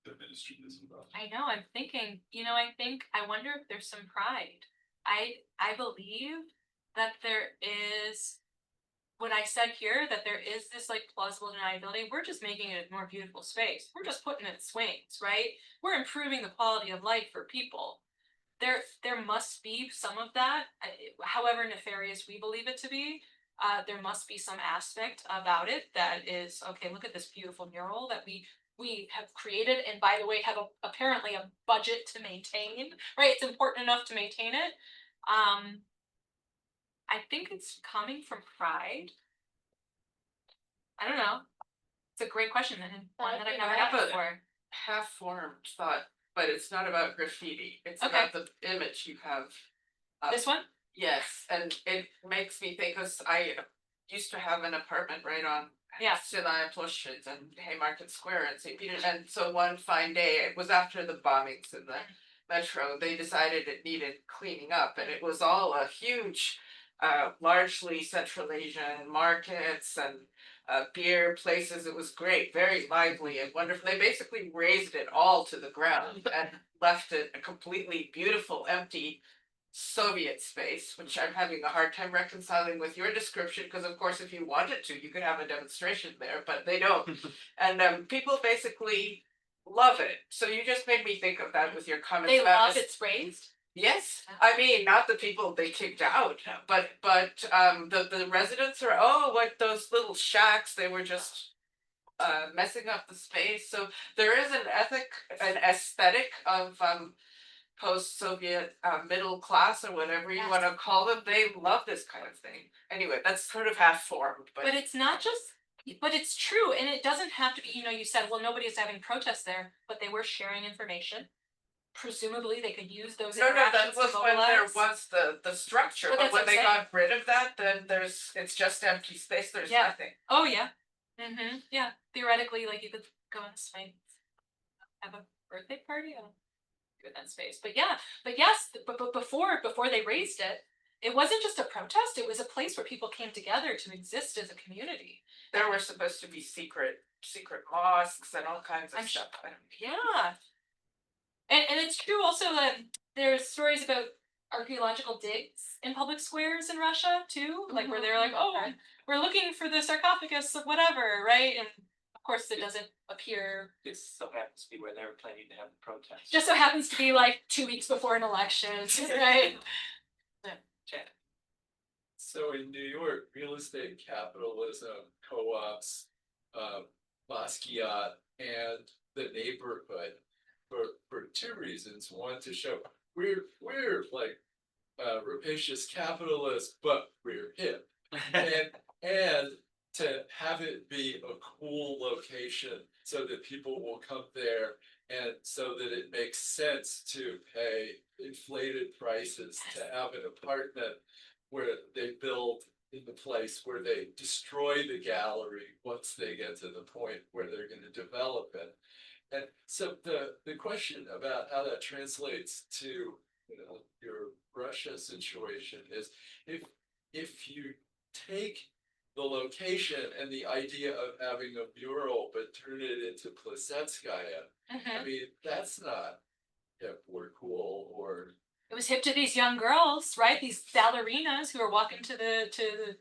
the ministry is about. I know, I'm thinking, you know, I wonder if there's some pride. I believe that there is, when I said here that there is this like plausible deniability, we're just making it a more beautiful space. We're just putting it swings, right? We're improving the quality of life for people. There must be some of that, however nefarious we believe it to be. There must be some aspect about it that is, okay, look at this beautiful mural that we have created, and by the way, have apparently a budget to maintain, right? It's important enough to maintain it. I think it's coming from pride. I don't know. It's a great question, and one that I've never had before. Half-formed thought, but it's not about graffiti, it's Okay. about the image you have. This one? Yes, and it makes me think, cause I used to have an apartment right on. Yeah. Sinai Ploshchit and Haymarket Square in St. Peter's, and so one fine day, it was after the bombings in the metro, they decided it needed cleaning up, and it was all a huge, largely Central Asian markets and beer places. It was great, very lively and wonderful. They basically razed it all to the ground and left it a completely beautiful, empty Soviet space, which I'm having a hard time reconciling with your description, because of course, if you wanted to, you could have a demonstration there, but they don't. And people basically love it. So you just made me think of that with your comments They about love this. it's raised. Yes, I mean, not the people they kicked out, but the residents are, oh, like those little shacks, they were just messing up the space. So there is an aesthetic of post-Soviet middle class or whatever you Yes. want to call them. They love this kind of thing. Anyway, that's sort of half formed, But it's not just, but it's true, and it doesn't have to be, you know, you said, well, nobody's having protests there, but they were sharing information. Presumably, they could use those no, that interactions was to when there mobilize. was the structure, Well, but that's when what they I'm got rid of that, then it's just empty space, there's Yeah. nothing. Oh, yeah. Yeah, theoretically, like, you could go in space, have a birthday party, I don't do it in that space, but yeah, but yes, but before they raised it, it wasn't just a protest, it was a place where people came together to exist as a community. There were supposed to be secret mosques and all kinds of I'm stuff. Yeah. And it's true also that there's stories about archaeological digs in public squares in Russia too, like where they're like, oh, we're looking for the sarcophagus of whatever, right? And of course it doesn't appear. This so happens to be where they were planning to have the protest. Just so happens to be like 2 weeks before an election, right? Chad. So in New York, real estate capitalism co-ops Basquiat and the neighborhood for two reasons. One, to show we're like rapacious capitalists, but we're hip. and to have it be a cool location so that people will come there, and so that it makes sense to pay inflated prices to have an apartment where they build in the place where they destroy the gallery once they get to the point where they're going to develop it. And so the question about how that translates to, you know, your Russia situation is, if you take the location and the idea of having a mural but turn it into Plesetskaya, I mean, that's not hip or cool or. It was hip to these young girls, right? These ballerinas who are walking to the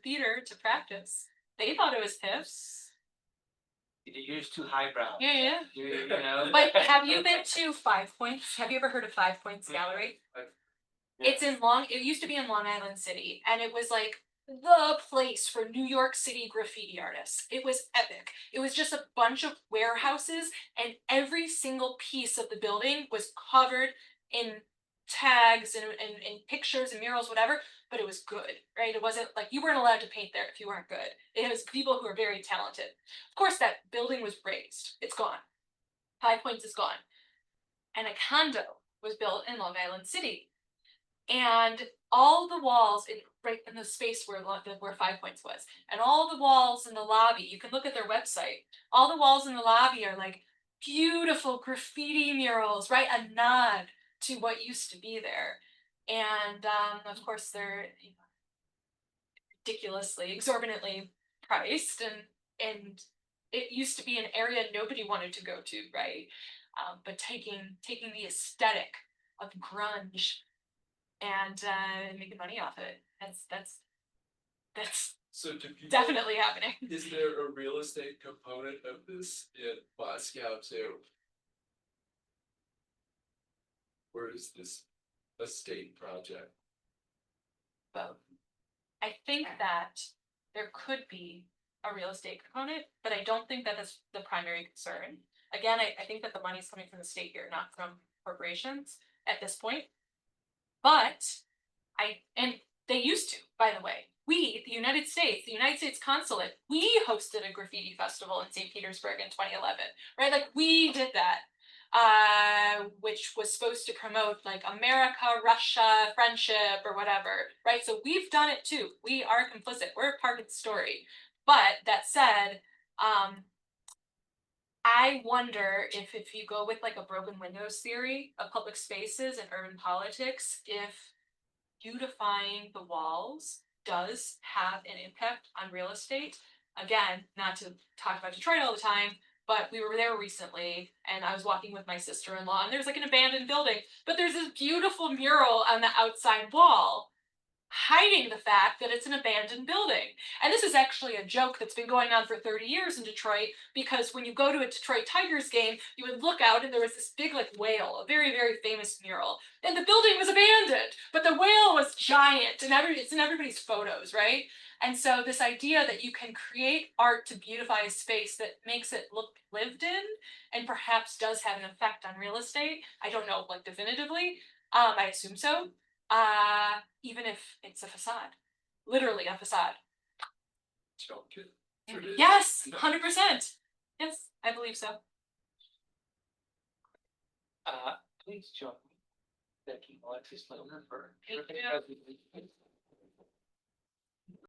theater to practice. They thought it was hip. You're just too highbrow. Yeah. You know. But have you been to 5 Points? Have you ever heard of 5 Points Gallery? It's in it used to be in Long Island City, and it was like the place for New York City graffiti artists. It was epic. It was just a bunch of warehouses, and every single piece of the building was covered in tags and pictures and murals, whatever, but it was good, right? It wasn't like you weren't allowed to paint there if you weren't good. It was people who were very talented. Of course, that building was razed. It's gone. 5 Points is gone. And a condo was built in Long Island City. And all the walls right in the space where 5 Points was, and all the walls in the lobby, you can look at their website. All the walls in the lobby are like beautiful graffiti murals, right? A nod to what used to be there. And of course they're ridiculously, exorbitantly priced, and it used to be an area nobody wanted to go to, right? But taking the aesthetic of grunge and making money off it. That's So do people, definitely happening. Is there a real estate component of this in Moscow too? Or is this a state project? Both. I think that there could be a real estate component, but I don't think that is the primary concern. Again, I think that the money is coming from the state here, not from corporations at this point. But and they used to, by the way, the United States consulate, we hosted a graffiti festival in St. Petersburg in 2011, right? Like we did that. which was supposed to promote like America, Russia, friendship, or whatever, right? So we've done it too. We are complicit. We're a part of the story. But that said, I wonder if you go with like a broken windows theory of public spaces and urban politics, if beautifying the walls does have an impact on real estate. Again, not to talk about Detroit all the time, but we were there recently and I was walking with my sister-in-law and there's like an abandoned building, but there's this beautiful mural on the outside wall hiding the fact that it's an abandoned building. And this is actually a joke that's been going on for 30 years in Detroit, because when you go to a Detroit Tigers game, you would look out and there was this big like whale, a very, very famous mural. And the building was abandoned, but the whale was giant and it's in everybody's photos, right? And so this idea that you can create art to beautify a space that makes it look lived in and perhaps does have an effect on real estate, I don't know like definitively, I assume so. Even if it's a facade, literally a facade. Yes, 100%. Yes, I believe so. Please join me, thanking Alexis Lerner for Thank terrific you. presentation.